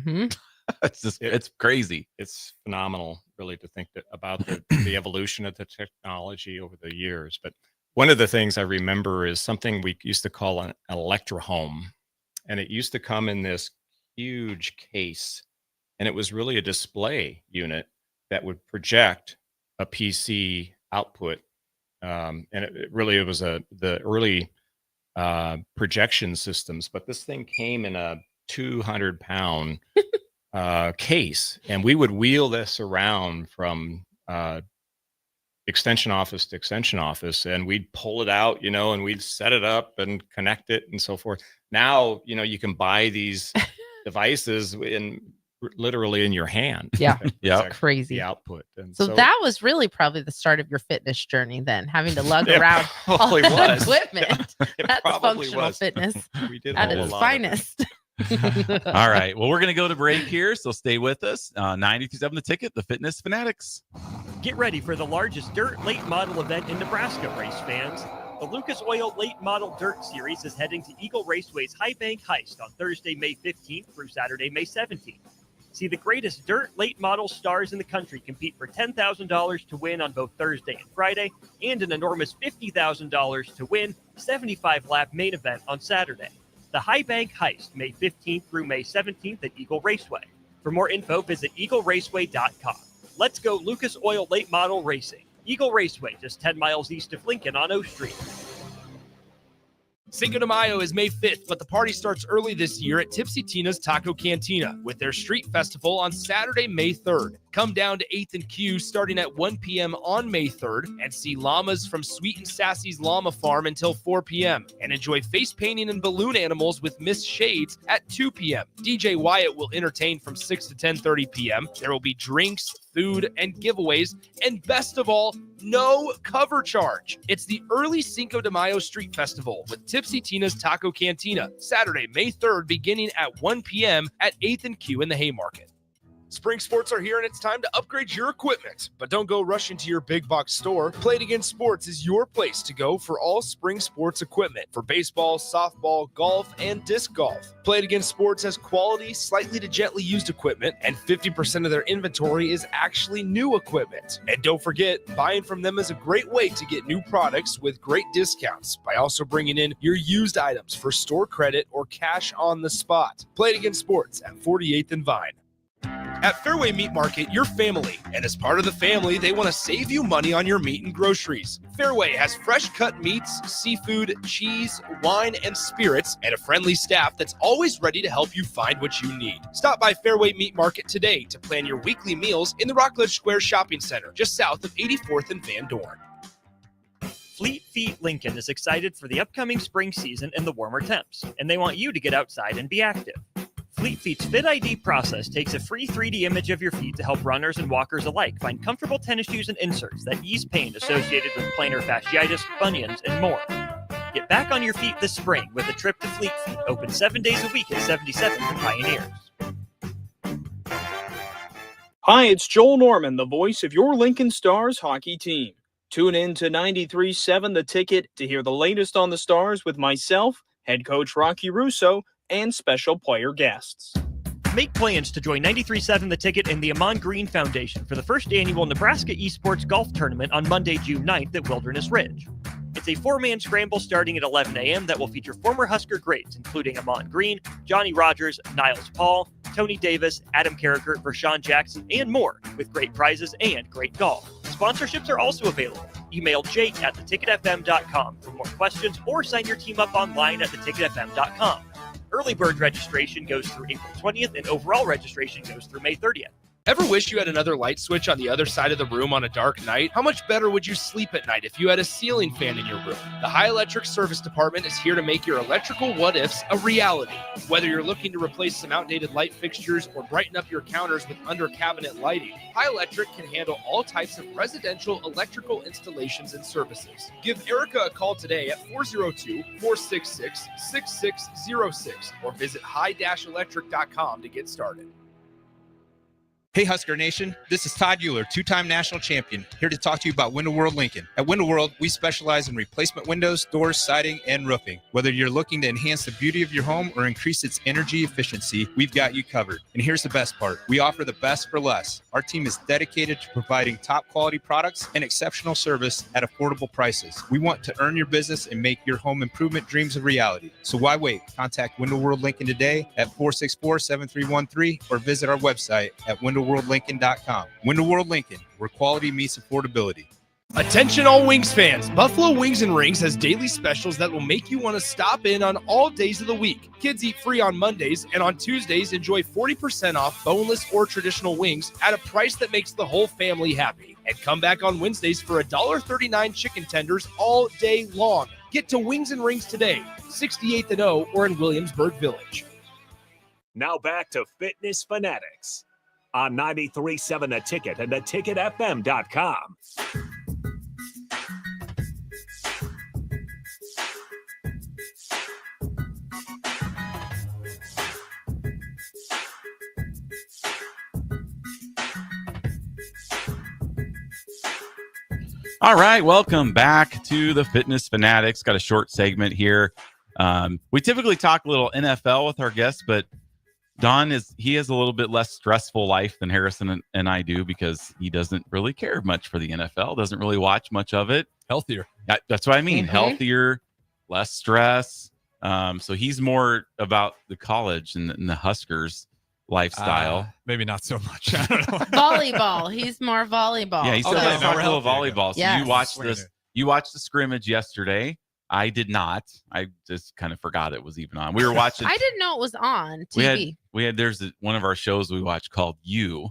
It's crazy. It's phenomenal, really, to think about the evolution of the technology over the years. But one of the things I remember is something we used to call an electrohome, and it used to come in this huge case, and it was really a display unit that would project a PC output, and it was the early projection systems. But this thing came in a 200-pound case, and we would wheel this around from extension office to extension office, and we'd pull it out, and we'd set it up and connect it and so forth. Now, you can buy these devices literally in your hand. Yeah. Yeah. Crazy. The output. And so that was really probably the start of your fitness journey then, having to lug around all probably the was. equipment. That's probably functional was. fitness We did at a its lot of it. finest. All right. Well, we're going to go to break here, so stay with us. 92.7 The Ticket, the Fitness Fanatics. Get ready for the largest dirt late model event in Nebraska, race fans. The Lucas Oil Late Model Dirt Series is heading to Eagle Raceway's High Bank Heist on Thursday, May 15th through Saturday, May 17th. See the greatest dirt late model stars in the country compete for $10,000 to win on both Thursday and Friday, and an enormous $50,000 to win 75-lap main event on Saturday. The High Bank Heist, May 15th through May 17th at Eagle Raceway. For more info, visit eagleraceway.com. Let's go Lucas Oil Late Model Racing. Eagle Raceway, just 10 miles east of Lincoln on O Street. Cinco de Mayo is May 5th, but the party starts early this year at Tipsy Tina's Taco Cantina with their street festival on Saturday, May 3rd. Come down to 8th and Q starting at 1 p.m. on May 3rd and see llamas from Sweet and Sassy's Llama Farm until 4 p.m. and enjoy face painting and balloon animals with Miss Shades at 2 p.m. DJ Wyatt will entertain from 6 to 10:30 p.m. There will be drinks, food, and giveaways, and best of all, no cover charge. It's the early Cinco de Mayo Street Festival with Tipsy Tina's Taco Cantina, Saturday, May 3rd, beginning at 1 p.m. at 8th and Q in the Haymarket. Spring sports are here and it's time to upgrade your equipment. But don't go rushing to your big box store. Play It Again Sports is your place to go for all spring sports equipment for baseball, softball, golf, and disc golf. Play It Again Sports has quality, slightly to gently used equipment, and 50% of their inventory is actually new equipment. And don't forget, buying from them is a great way to get new products with great discounts by also bringing in your used items for store credit or cash on the spot. Play It Again Sports at 48th and Vine. At Fairway Meat Market, you're family, and as part of the family, they want to save you money on your meat and groceries. Fairway has fresh cut meats, seafood, cheese, wine, and spirits, and a friendly staff that's always ready to help you find what you need. Stop by Fairway Meat Market today to plan your weekly meals in the Rockledge Square Shopping Center, just south of 84th and Van Dorn. Fleet Feet Lincoln is excited for the upcoming spring season and the warmer temps, and they want you to get outside and be active. Fleet Feet's Fit ID process takes a free 3D image of your feet to help runners and walkers alike find comfortable tennis shoes and inserts that ease pain associated with plantar fasciitis, bunions, and more. Get back on your feet this spring with a trip to Fleet Feet, open 7 days a week at 77th and Pioneers. Hi, it's Joel Norman, the voice of your Lincoln Stars hockey team. Tune in to 93.7 The Ticket to hear the latest on the Stars with myself, head coach Rocky Russo, and special player guests. Make plans to join 93.7 The Ticket and the Amon Green Foundation for the first annual Nebraska Esports Golf Tournament on Monday, June 9th at Wilderness Ridge. It's a 4-man scramble starting at 11 a.m. that will feature former Husker greats, including Amon Green, Johnny Rogers, Niles Paul, Tony Davis, Adam Carricker, Rashawn Jackson, and more, with great prizes and great golf. Sponsorships are also available. Email Jake at theticketfm.com for more questions or sign your team up online at theticketfm.com. Early bird registration goes through April 20th, and overall registration goes through May 30th. Ever wish you had another light switch on the other side of the room on a dark night? How much better would you sleep at night if you had a ceiling fan in your room? The High Electric Service Department is here to make your electrical what-ifs a reality. Whether you're looking to replace some outdated light fixtures or brighten up your counters with under-cabinet lighting, High Electric can handle all types of residential electrical installations and services. Give Erica a call today at 402-466-6606 or visit high-electric.com to get started. Hey Husker Nation, this is Todd Euler, two-time national champion, here to talk to you about Window World Lincoln. At Window World, we specialize in replacement windows, doors, siding, and roofing. Whether you're looking to enhance the beauty of your home or increase its energy efficiency, we've got you covered. And here's the best part. We offer the best for less. Our team is dedicated to providing top quality products and exceptional service at affordable prices. We want to earn your business and make your home improvement dreams a reality. So why wait? Contact Window World Lincoln today at 464-7313 or visit our website at windowworldlincoln.com. Window World Lincoln, where quality meets affordability. Attention all Wings fans, Buffalo Wings and Rings has daily specials that will make you want to stop in on all days of the week. Kids eat free on Mondays, and on Tuesdays enjoy 40% off boneless or traditional wings at a price that makes the whole family happy. And come back on Wednesdays for $1.39 chicken tenders all day long. Get to Wings and Rings today, 68th and O or in Williamsburg Village. Now back to Fitness Fanatics on 93.7 The Ticket and theticketfm.com. All right, welcome back to the Fitness Fanatics. Got a short segment here. We typically talk a little NFL with our guests, but Don has a little bit less stressful life than Harrison and I do because he doesn't really care much for the NFL, doesn't really watch much of it. Healthier. That's what I mean. Healthier, less stress. So he's more about the college and the Huskers lifestyle. Maybe not so much. I don't know. Volleyball. He's more volleyball. Yeah, he's still Okay, talking no, a little volleyball. So Yes. you watched the scrimmage yesterday. I did not. I just kind of forgot it was even on. We were watching. I didn't know it was on TV. There's one of our shows we watched called You.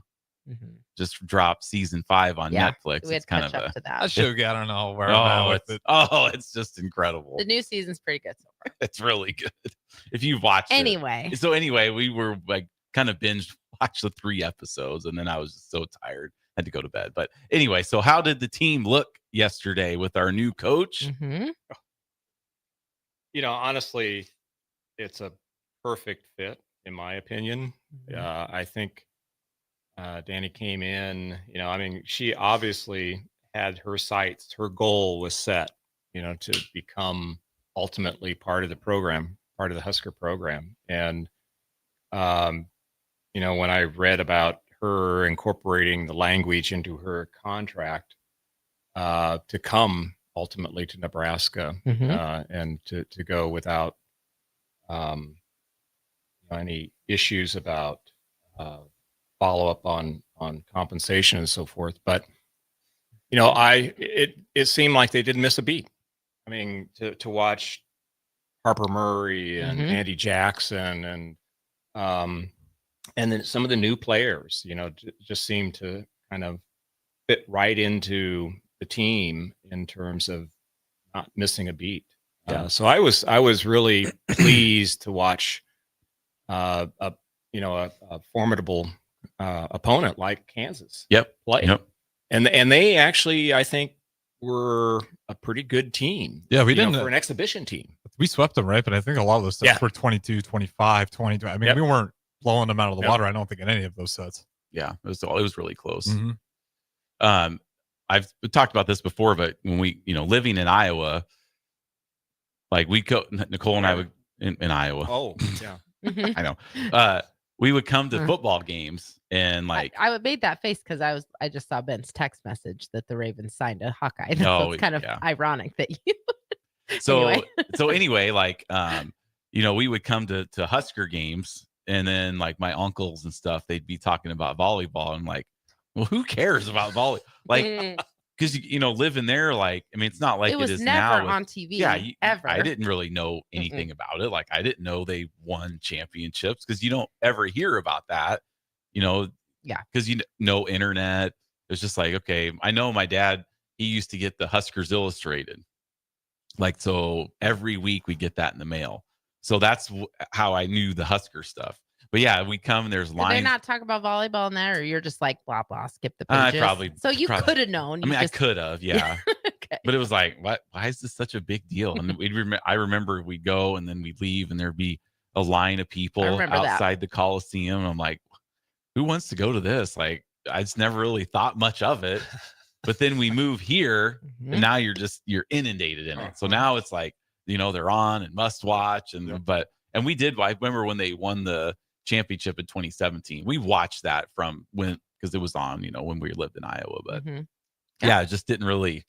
Just dropped season 5 on Netflix. We had It's kind to catch of up to that. That show, I don't know where I'm at with it. It's just incredible. The new season's pretty good so far. It's really good. If you watched Anyway. it. So anyway, we were like kind of binge watched the 3 episodes and then I was just so tired. Had to go to bed. But anyway, so how did the team look yesterday with our new coach? Honestly, it's a perfect fit, in my opinion. I think Danny came in, she obviously had her sights, her goal was set, to become ultimately part of the program, part of the Husker program. And, when I read about her incorporating the language into her contract to come ultimately to Nebraska and to go without any issues about follow up on compensation and so forth. But it seemed like they didn't miss a beat. I mean, to watch Harper Murray and Andy Jackson and then some of the new players, just seem to kind of fit right into the team in terms of not missing a beat. So I was really pleased to watch a formidable opponent like Kansas play. And they actually, I think, were a pretty good team. Yeah, we didn't for an exhibition team. We swept them, right? But I think a lot of those sets were 22, 25, 20. I mean, we weren't blowing them out of the water, I don't think, in any of those sets. Yeah, it was really close. I've talked about this before, but when we, living in Iowa, like Nicole and I would in Iowa. Oh, yeah. I know. We would come to football games and I made that face because I just saw Ben's text message that the Ravens signed a Hawkeye. So it's kind of ironic that you. Anyway, we would come to Husker games, and then like my uncles and stuff, they'd be talking about volleyball. I'm like, well, who cares about volleyball? Like, because living there, it's not like it was is never now on TV. Yeah, ever. I didn't really know anything about it. Like, I didn't know they won championships because you don't ever hear about that. Because no internet. It was just like, okay, I know my dad. He used to get the Huskers Illustrated. So every week we get that in the mail. So that's how I knew the Husker stuff. But yeah, we come and there's lines. Did they not talk about volleyball in there, or you're just like blah blah, skip the pages? So you could have known. I could have, yeah. Okay. But it was like, what? Why is this such a big deal? And I remember we'd go and then we'd leave, and there'd be a line of people outside the Coliseum. I'm like, who wants to go to this? Like, I just never really thought much of it. But then we move here, and now you're inundated in it. So now it's like, they're on and must watch, and we did. I remember when they won the championship in 2017. We watched that from because it was on, when we lived in Iowa. But it just didn't really.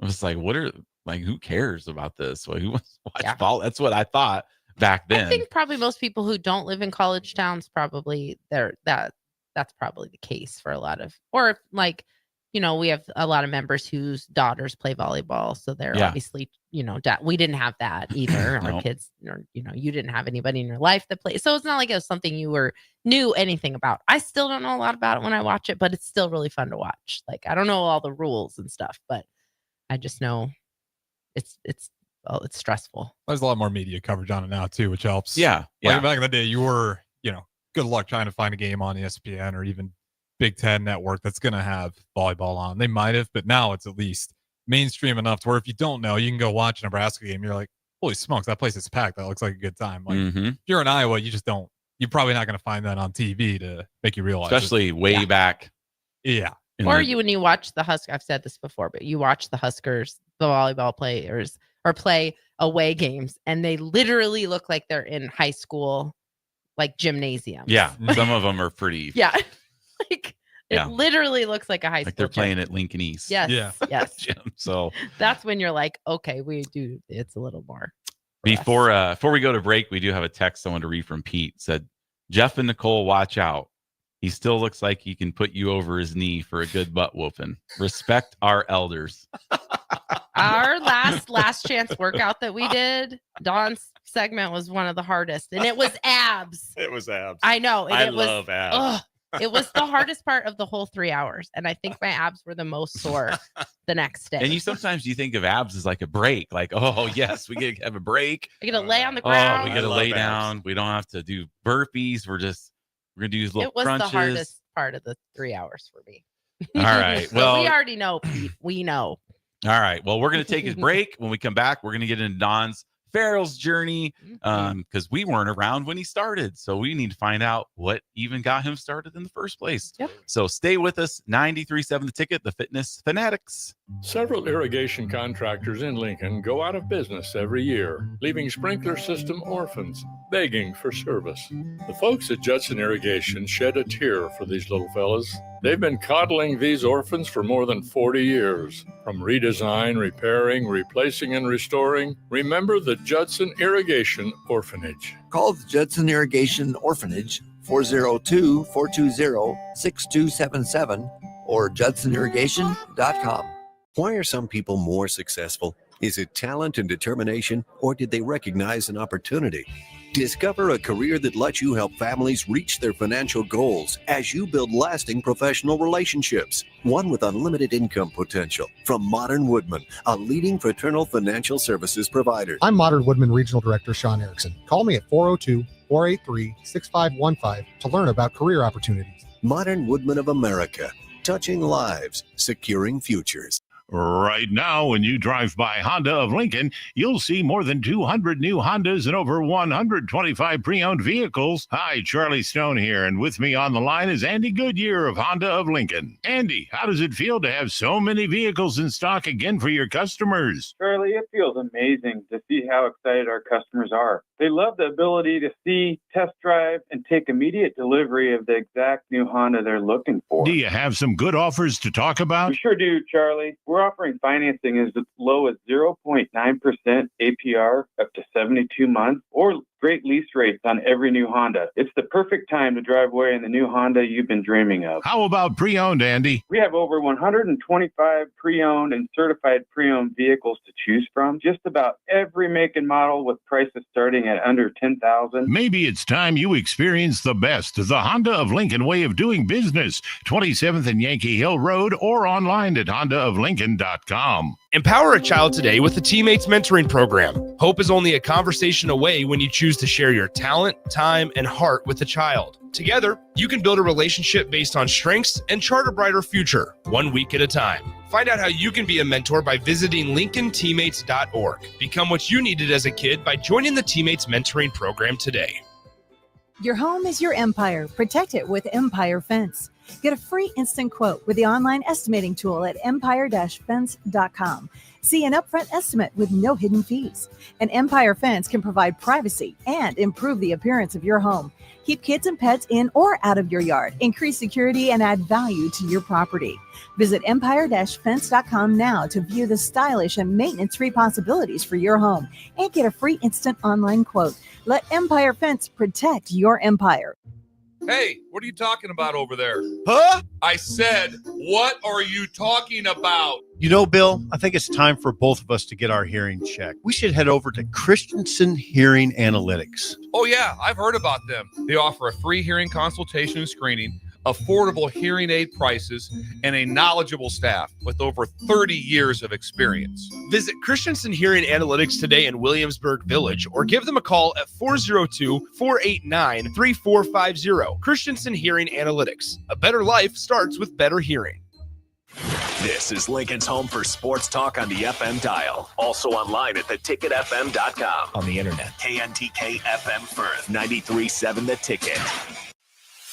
I was like, who cares about this? Who wants to watch ball? That's what I thought back then. I think probably most people who don't live in college towns probably that's probably the case for a lot of, or we have a lot of members whose daughters play volleyball, so they're obviously, we didn't have that either. Our kids, or you didn't have anybody in your life that plays, so it's not like it was something you knew anything about. I still don't know a lot about it when I watch it, but it's still really fun to watch. Like, I don't know all the rules and stuff, but I just know it's stressful. There's a lot more media coverage on it now too, which helps. Yeah. Back in the day, you were, good luck trying to find a game on ESPN or even Big Ten Network that's going to have volleyball on. They might have, but now it's at least mainstream enough to where if you don't know, you can go watch a Nebraska game. You're like, holy smokes, that place is packed. That looks like a good time. Like, if you're in Iowa, you just don't. You're probably not going to find that on TV to make you realize. Especially way back. Yeah. Or when you watch the Huskers, I've said this before, but you watch the Huskers, the volleyball players, or play away games, and they literally look like they're in high school, like gymnasiums. Yeah, some of them are pretty. Yeah, like it literally looks like a high school. Like they're gym. playing at Lincoln East. Yes, yes. Gym. So that's when you're like, okay, it's a little more. Before we go to break, we do have a text I want to read from Pete. Said, Jeff and Nicole, watch out. He still looks like he can put you over his knee for a good butt whooping. Respect our elders. Our last chance workout that we did, Dawn's segment was one of the hardest, and it was abs. It was abs. I know. I love abs. It was the hardest part of the whole 3 hours, and I think my abs were the most sore the next day. And you think of abs as like a break, like, oh yes, we get to have a break. I get to lay on the ground. We get to lay down. We don't have to do burpees. We're gonna do these little crunches. The hardest part of the 3 hours for me. All right. Well, we already know, Pete. We know. All right. Well, we're gonna take a break. When we come back, we're gonna get into Don's Farrell's journey, because we weren't around when he started, so we need to find out what even got him started in the first place. Yep. So stay with us. 93.7 The Ticket, the Fitness Fanatics. Several irrigation contractors in Lincoln go out of business every year, leaving sprinkler system orphans begging for service. The folks at Judson Irrigation shed a tear for these little fellas. They've been coddling these orphans for more than 40 years. From redesign, repairing, replacing, and restoring, remember the Judson Irrigation Orphanage. Call the Judson Irrigation Orphanage 402-420-6277 or judsonirrigation.com. Why are some people more successful? Is it talent and determination, or did they recognize an opportunity? Discover a career that lets you help families reach their financial goals as you build lasting professional relationships, one with unlimited income potential. From Modern Woodman, a leading fraternal financial services provider. I'm Modern Woodman Regional Director Sean Erickson. Call me at 402-483-6515 to learn about career opportunities. Modern Woodman of America, touching lives, securing futures. Right now, when you drive by Honda of Lincoln, you'll see more than 200 new Hondas and over 125 pre-owned vehicles. Hi, Charlie Stone here, and with me on the line is Andy Goodyear of Honda of Lincoln. Andy, how does it feel to have so many vehicles in stock again for your customers? Charlie, it feels amazing to see how excited our customers are. They love the ability to see, test drive, and take immediate delivery of the exact new Honda they're looking for. Do you have some good offers to talk about? We sure do, Charlie. We're offering financing as low as 0.9% APR up to 72 months, or great lease rates on every new Honda. It's the perfect time to drive away in the new Honda you've been dreaming of. How about pre-owned, Andy? We have over 125 pre-owned and certified pre-owned vehicles to choose from. Just about every make and model with prices starting at under $10,000. Maybe it's time you experience the best, the Honda of Lincoln way of doing business. 27th and Yankee Hill Road, or online at hondaoflincoln.com. Empower a child today with the Teammates Mentoring Program. Hope is only a conversation away when you choose to share your talent, time, and heart with the child. Together, you can build a relationship based on strengths and chart a brighter future, 1 week at a time. Find out how you can be a mentor by visiting LincolnTeammates.org. Become what you needed as a kid by joining the Teammates Mentoring Program today. Your home is your empire. Protect it with Empire Fence. Get a free instant quote with the online estimating tool at empire-fence.com. See an upfront estimate with no hidden fees. An Empire Fence can provide privacy and improve the appearance of your home. Keep kids and pets in or out of your yard. Increase security and add value to your property. Visit empire-fence.com now to view the stylish and maintenance-free possibilities for your home and get a free instant online quote. Let Empire Fence protect your empire. Hey, what are you talking about over there? Huh? I said, what are you talking about? You know, Bill, I think it's time for both of us to get our hearing checked. We should head over to Christensen Hearing Analytics. Oh, yeah, I've heard about them. They offer a free hearing consultation and screening, affordable hearing aid prices, and a knowledgeable staff with over 30 years of experience. Visit Christensen Hearing Analytics today in Williamsburg Village or give them a call at 402-489-3450. Christensen Hearing Analytics. A better life starts with better hearing. This is Lincoln's home for sports talk on the FM dial. Also online at theticketfm.com. On the internet. KNTK FM Firth, 93.7 The Ticket.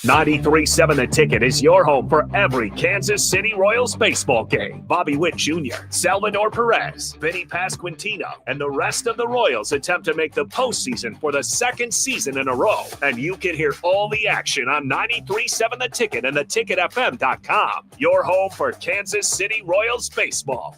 93.7 The Ticket is your home for every Kansas City Royals baseball game. Bobby Witt Jr., Salvador Perez, Vinny Pasquantino, and the rest of the Royals attempt to make the postseason for the second season in a row. And you can hear all the action on 93.7 The Ticket and theticketfm.com. Your home for Kansas City Royals baseball.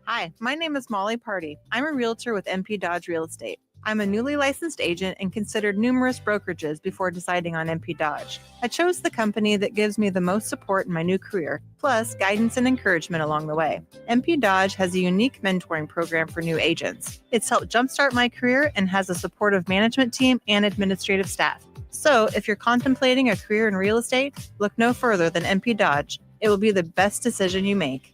Hi, my name is Molly Party. I'm a realtor with MP Dodge Real Estate. I'm a newly licensed agent and considered numerous brokerages before deciding on MP Dodge. I chose the company that gives me the most support in my new career, plus guidance and encouragement along the way. MP Dodge has a unique mentoring program for new agents. It's helped jumpstart my career and has a supportive management team and administrative staff. So if you're contemplating a career in real estate, look no further than MP Dodge. It will be the best decision you make.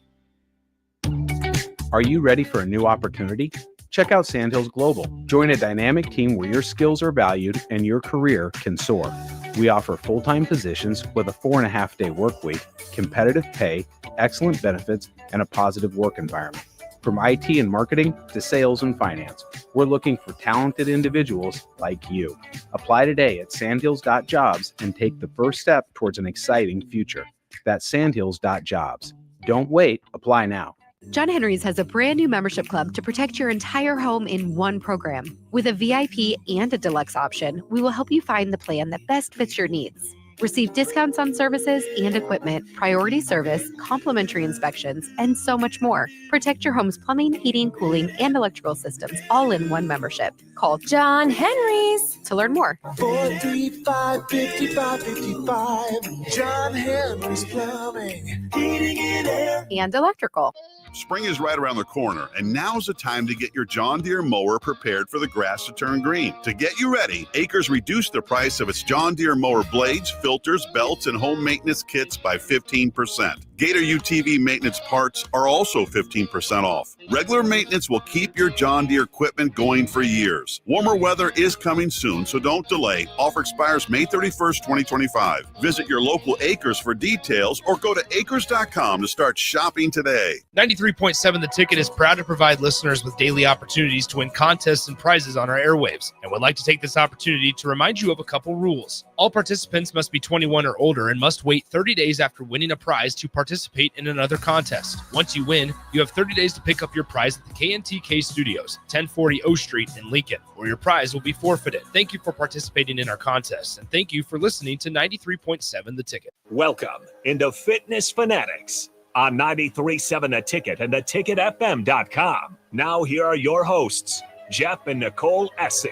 Are you ready for a new opportunity? Check out Sandhills Global. Join a dynamic team where your skills are valued and your career can soar. We offer full-time positions with a 4.5-day work week, competitive pay, excellent benefits, and a positive work environment. From IT and marketing to sales and finance, we're looking for talented individuals like you. Apply today at sandhills.jobs and take the first step towards an exciting future. That's sandhills.jobs. Don't wait, apply now. John Henry's has a brand new membership club to protect your entire home in one program. With a VIP and a deluxe option, we will help you find the plan that best fits your needs. Receive discounts on services and equipment, priority service, complimentary inspections, and so much more. Protect your home's plumbing, heating, cooling, and electrical systems all in one membership. Call John Henry's to learn more. 435-5555. John Henry's Plumbing, Heating and Air. And electrical. Spring is right around the corner, and now's the time to get your John Deere mower prepared for the grass to turn green. To get you ready, Acres reduced the price of its John Deere mower blades, filters, belts, and home maintenance kits by 15%. Gator UTV maintenance parts are also 15% off. Regular maintenance will keep your John Deere equipment going for years. Warmer weather is coming soon, so don't delay. Offer expires May 31st, 2025. Visit your local Acres for details or go to acres.com to start shopping today. 93.7 The Ticket is proud to provide listeners with daily opportunities to win contests and prizes on our airwaves, and would like to take this opportunity to remind you of a couple rules. All participants must be 21 or older and must wait 30 days after winning a prize to participate in another contest. Once you win, you have 30 days to pick up your prize at the KNTK Studios, 1040 O Street in Lincoln, or your prize will be forfeited. Thank you for participating in our contest, and thank you for listening to 93.7 The Ticket. Welcome into Fitness Fanatics on 93.7 The Ticket and theticketfm.com. Now here are your hosts, Jeff and Nicole Essig.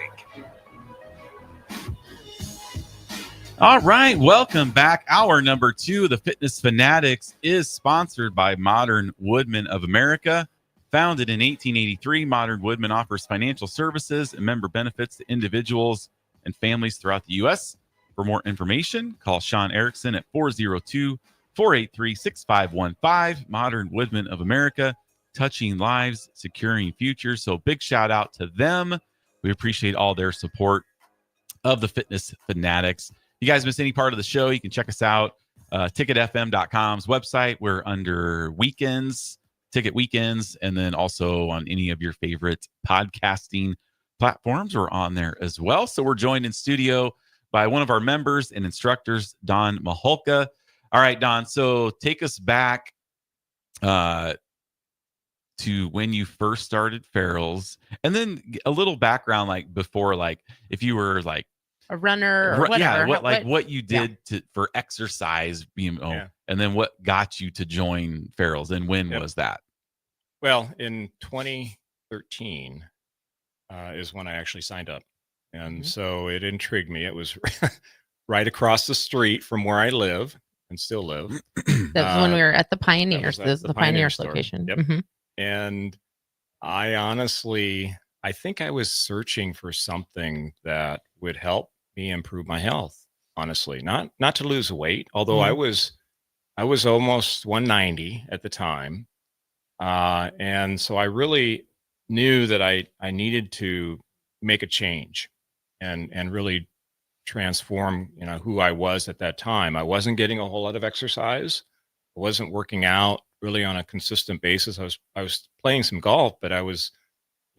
All right, welcome back. Hour number 2, the Fitness Fanatics, is sponsored by Modern Woodmen of America. Founded in 1883, Modern Woodmen offers financial services and member benefits to individuals and families throughout the U.S. For more information, call Sean Erickson at 402-483-6515. Modern Woodmen of America, touching lives, securing futures. So big shout out to them. We appreciate all their support of the Fitness Fanatics. If you guys miss any part of the show, you can check us out. Ticketfm.com's website. We're under weekends, Ticket Weekends, and then also on any of your favorite podcasting platforms. We're on there as well. So we're joined in studio by one of our members and instructors, Don Maholka. All right, Don. So take us back to when you first started Farrell's, and then a little background, like before, like if you were like a runner or whatever. Yeah, what you did for exercise, and then what got you to join Farrell's, and when was that? Well, in 2013 is when I actually signed up, and so it intrigued me. It was right across the street from where I live and still live. That was when we were at the Pioneers. This is the Pioneers store. location. Yep. And I honestly, I think I was searching for something that would help me improve my health. Honestly, not to lose weight, although I was almost 190 at the time, and so I really knew that I needed to make a change and really transform who I was at that time. I wasn't getting a whole lot of exercise. I wasn't working out really on a consistent basis. I was playing some golf, but I was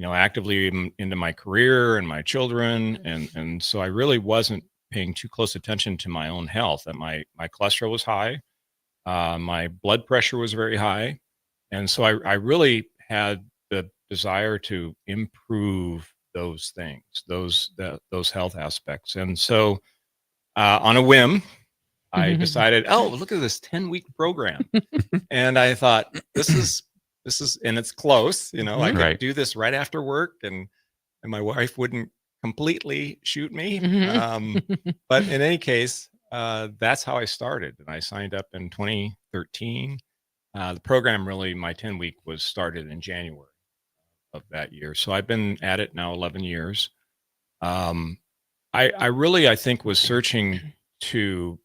actively into my career and my children. And so I really wasn't paying too close attention to my own health. That my cholesterol was high, my blood pressure was very high, and so I really had the desire to improve those things, those health aspects. And so on a whim, I decided, oh, look at this 10-week program. And I thought, this is, and it's close, I could do this right after work, and my wife wouldn't completely shoot me. But in any case, that's how I started. And I signed up in 2013. The program really, my 10-week was started in January of that year. So I've been at it now 11 years. I really, I think, was searching to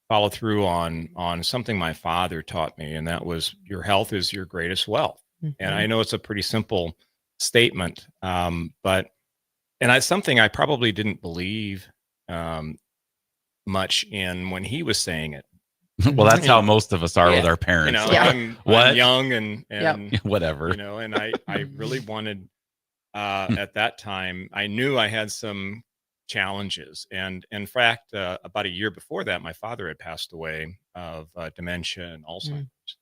follow through on something my father taught me, and that was your health is your greatest wealth. And I know it's a pretty simple statement, but it's something I probably didn't believe much in when he was saying it. Well, that's how most of us are with our parents. I'm young and whatever. And I really wanted at that time, I knew I had some challenges. And in fact, about a year before that, my father had passed away of dementia and Alzheimer's.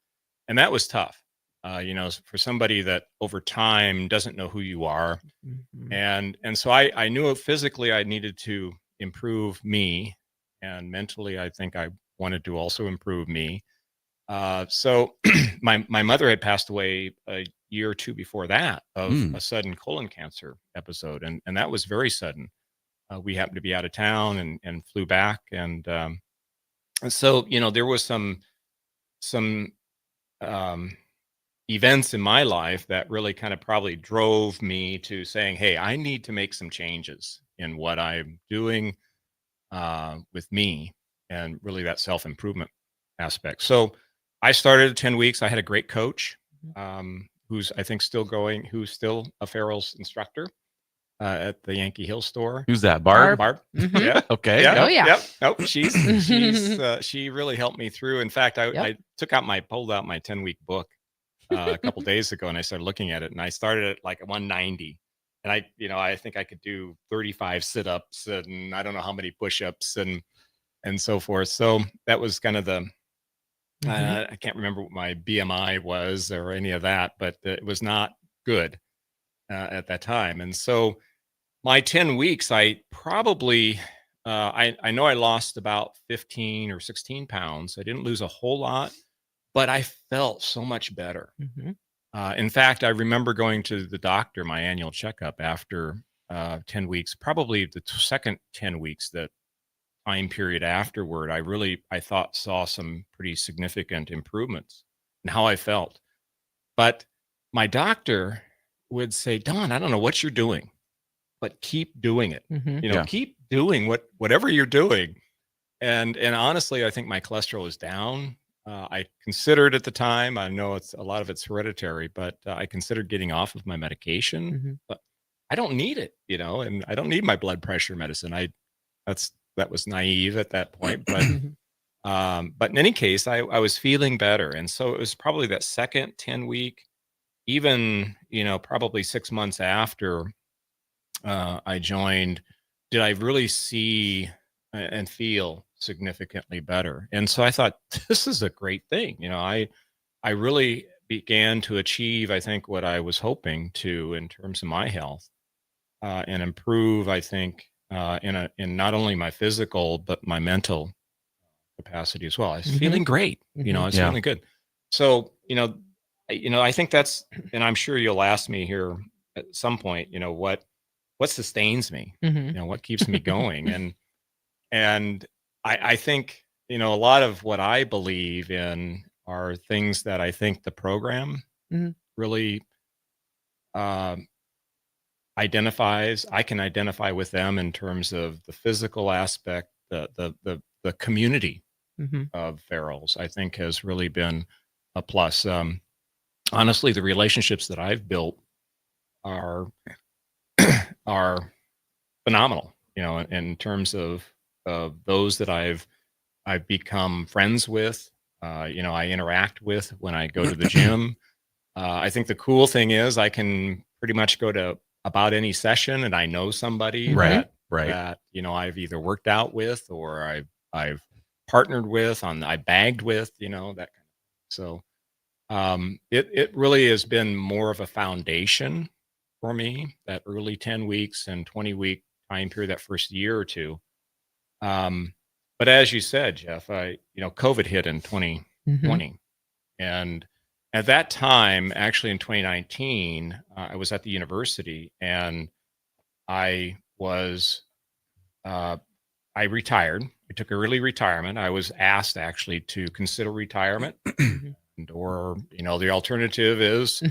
And that was tough, for somebody that over time doesn't know who you are. And so I knew physically I needed to improve me, and mentally, I think I wanted to also improve me. So my mother had passed away a year or two before that of a sudden colon cancer episode. And that was very sudden. We happened to be out of town and flew back. And so, there was some events in my life that really kind of probably drove me to saying, hey, I need to make some changes in what I'm doing with me, and really that self-improvement aspect. So I started 10 weeks. I had a great coach who's, I think, who's still a Farrell's instructor at the Yankee Hill store. Who's that? Barb? Yeah. Okay. Yeah. Oh, yeah. Yep. Nope. She really helped me through. In fact, I pulled out my 10-week book a couple days ago, and I started looking at it, and I started at like 190. And I think I could do 35 sit-ups and I don't know how many push-ups and so forth. So that was kind of I can't remember what my BMI was or any of that, but it was not good at that time. And so my 10 weeks, I probably, I know I lost about 15 or 16 pounds. I didn't lose a whole lot, but I felt so much better. In fact, I remember going to the doctor, my annual checkup after 10 weeks, probably the second 10 weeks, that time period afterward, I thought saw some pretty significant improvements in how I felt. But my doctor would say, Don, I don't know what you're doing, but keep doing it. Keep doing whatever you're doing. And honestly, I think my cholesterol is down. I considered at the time, I know a lot of it's hereditary, but I considered getting off of my medication, but I don't need it, and I don't need my blood pressure medicine. That was naive at that point, but in any case, I was feeling better. And so it was probably that second 10 week, even, probably 6 months after I joined, did I really see and feel significantly better. And so I thought, this is a great thing. I really began to achieve, I think, what I was hoping to in terms of my health, and improve, I think, in not only my physical, but my mental capacity as well. I was feeling great. I was feeling good. So, I think that's, and I'm sure you'll ask me here at some point, what sustains me, what keeps me going. And I think, a lot of what I believe in are things that I think the program really identifies. I can identify with them in terms of the physical aspect, the community of Farrell's, I think, has really been a plus. Honestly, the relationships that I've built are phenomenal, in terms of those that I've become friends with, I interact with when I go to the gym. I think the cool thing is I can pretty much go to about any session and I know somebody that that, I've either worked out with or I've partnered with I bagged with, that kind of. So it really has been more of a foundation for me, that early 10 weeks and 20-week time period, that first year or two. But as you said, Jeff, COVID hit in 2020. And at that time, actually in 2019, I was at the university and I retired. I took early retirement. I was asked actually to consider retirement. Or the alternative is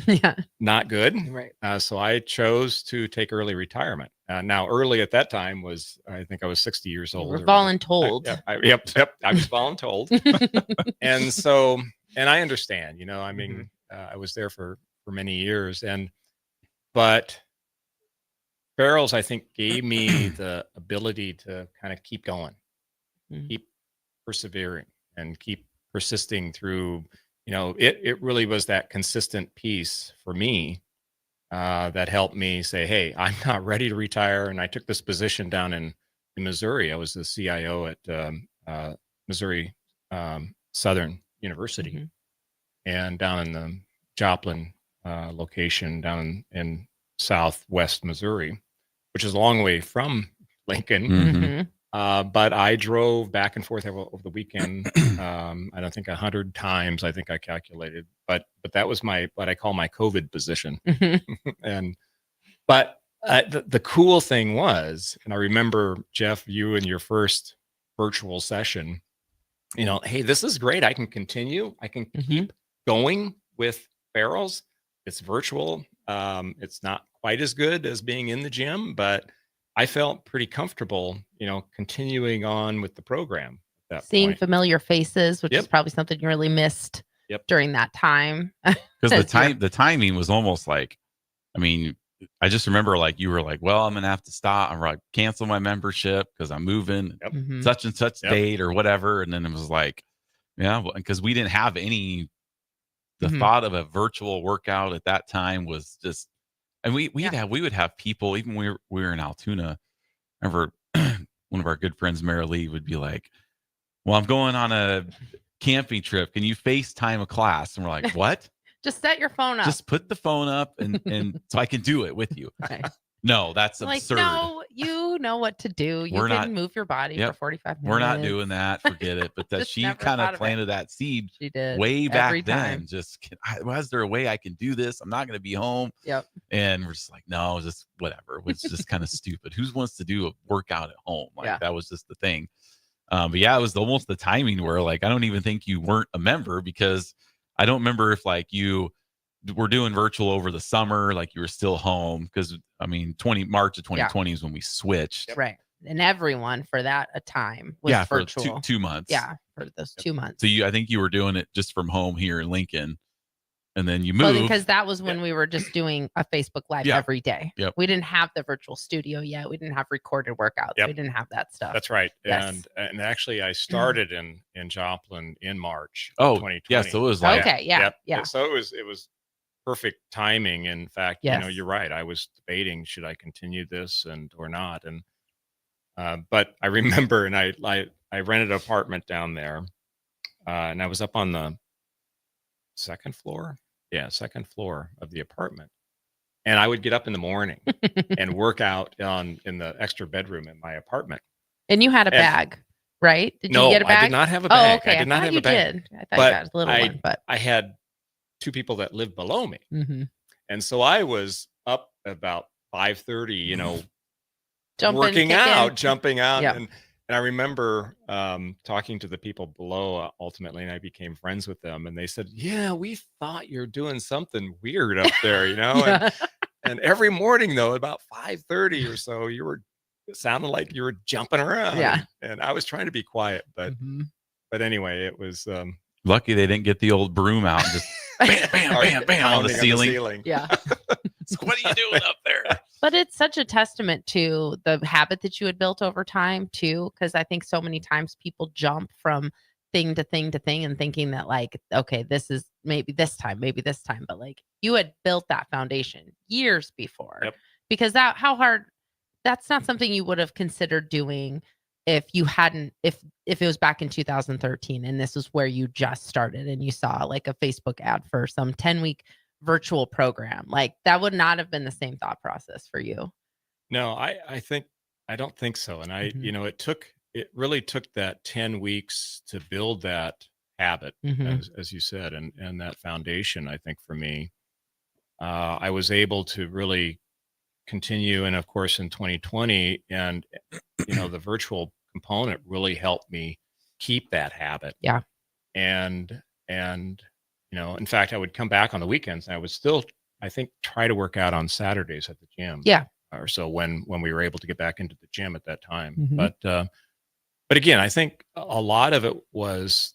not good, right? So I chose to take early retirement. Now, early at that time was, I think I was 60 years old. We're voluntold. Yep, I was voluntold. And so, and I understand. I mean, I was there for many years, but Farrell's, I think, gave me the ability to kind of keep going, keep persevering, and keep persisting through. It really was that consistent piece for me that helped me say, hey, I'm not ready to retire. And I took this position down in Missouri. I was the CIO at Missouri Southern University and down in the Joplin location down in southwest Missouri, which is a long way from Lincoln. But I drove back and forth over the weekend. I don't think 100 times, I think I calculated, but that was what I call my COVID position. But the cool thing was, and I remember, Jeff, you and your first virtual session, hey, this is great. I can continue. I can keep going with Farrell's. It's virtual. It's not quite as good as being in the gym, but I felt pretty comfortable, continuing on with the program at that Seeing point. familiar faces, which is probably something you really missed during that time. Because the timing was almost like, I mean, I just remember like you were like, well, I'm gonna have to stop. I'm like cancel my membership because I'm moving such and such date or whatever. And then it was like, because we didn't have the thought of a virtual workout at that time was just. And we would have people, even when we were in Altoona. I remember one of our good friends, Mary Lee, would be like, well, I'm going on a camping trip. Can you FaceTime a class? And we're like, what? Just set your phone up. Just put the phone up and so I can do it with you. Okay. No, that's absurd. No, you know what to do. You can move your body for 45 minutes. We're not doing that. Forget it. But that she kind of planted that seed way back then. Just, was there a way I can do this? I'm not going to be home. Yep. And we're just like, no, just whatever. It's just kind of stupid. Who wants to do a workout at home? Like that was just the thing. But it was almost the timing where like, I don't even think you weren't a member because I don't remember if like you were doing virtual over the summer, like you were still home. Because I mean, March of 2020 is when we switched. Right. And everyone for that time was virtual. For 2 months. Yeah, for those 2 months. So I think you were doing it just from home here in Lincoln. And then you moved. Well, because that was when we were just doing a Facebook Live every day. Yep. We didn't have the virtual studio yet. We didn't have recorded workouts. We didn't have that stuff. That's right. Yes. And actually, I started in Joplin in March. Oh, 2020. yeah. So it was like yeah. So it was perfect timing. In fact, you're right. I was debating should I continue this or not. And but I remember, and I rented an apartment down there, and I was up on the second floor of the apartment, and I would get up in the morning and work out in the extra bedroom in my apartment. And you had a bag, right? Did you get a bag? I did not have a bag. Oh, okay. I did not have a bag. I thought you got a little one, but I had two people that lived below me, and so I was up about 5:30, jumping out, Yep. And I remember talking to the people below ultimately, and I became friends with them. And they said, yeah, we thought you're doing something weird up there, and every morning, though, about 5:30 or so, it sounded like you were jumping around. Yeah. And I was trying to be quiet, but anyway, it was lucky they didn't get the old broom out and just bam, bam, bam, bam on the ceiling. Yeah. So what are you doing up there? But it's such a testament to the habit that you had built over time too, because I think so many times people jump from thing to thing to thing and thinking that like, okay, this is maybe this time, but like you had built that foundation years before. Yep. Because how hard that's not something you would have considered doing if you hadn't, if it was back in 2013 and this was where you just started and you saw like a Facebook ad for some 10-week virtual program. Like that would not have been the same thought process for you. No, I don't think so. And it really took that 10 weeks to build that habit, as you said, and that foundation, I think for me, I was able to really continue. And of course, in 2020, and, the virtual component really helped me keep that habit. Yeah. And, in fact, I would come back on the weekends and I would still, I think, try to work out on Saturdays at the gym. Yeah. Or so when we were able to get back into the gym at that time. Mhm. But again, I think a lot of it was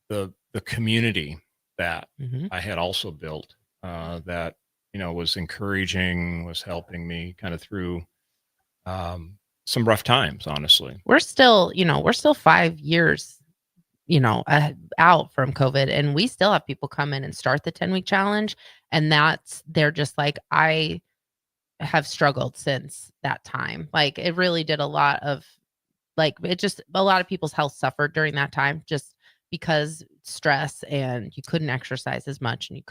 the community that I had also built, that was encouraging, was helping me kind of through some rough times, honestly. We're still 5 years, out from COVID, and we still have people come in and start the 10-week challenge, and they're just like, I have struggled since that time. Like it really did a lot of a lot of people's health suffered during that time just because stress, and you couldn't exercise as much, and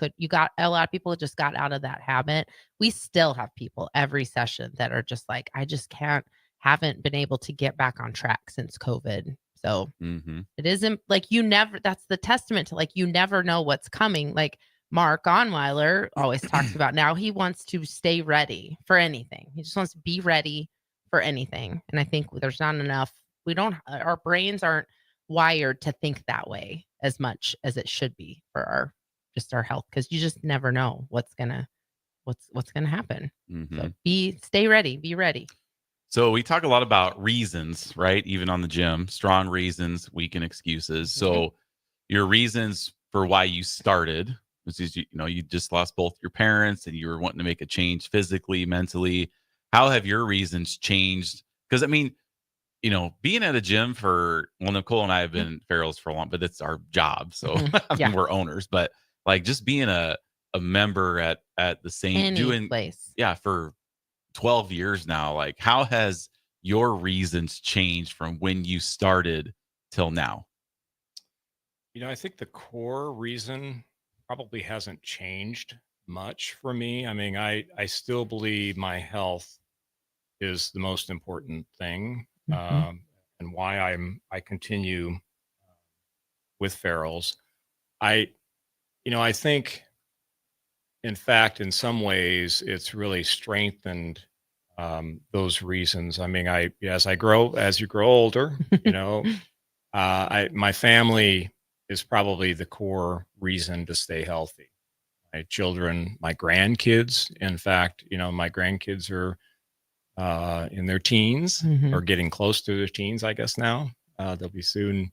a lot of people just got out of that habit. We still have people every session that are just like, I just haven't been able to get back on track since COVID. So it isn't like that's the testament to like, you never know what's coming. Like Mark Onweiler always talks about now he wants to stay ready for anything. He just wants to be ready for anything. And I think there's not enough. Our brains aren't wired to think that way as much as it should be for our health. Cause you just never know what's going to happen. So stay ready, be ready. So we talk a lot about reasons, right? Even on the gym, strong reasons, weakened excuses. So your reasons for why you started, which is, you just lost both your parents and you were wanting to make a change physically, mentally. How have your reasons changed? Because I mean, being at a gym Nicole and I have been Farrell's for a long, but it's our job. So I mean, we're owners, but like just being a member at the same place. Yeah. For 12 years now, like how has your reasons changed from when you started till now? I think the core reason probably hasn't changed much for me. I mean, I still believe my health is the most important thing, and why I continue with Farrell's. I think, in fact, in some ways, it's really strengthened those reasons. I mean, as you grow older, my family is probably the core reason to stay healthy. My children, my grandkids, in fact, my grandkids are in their teens or getting close to their teens, I guess now. They'll be soon,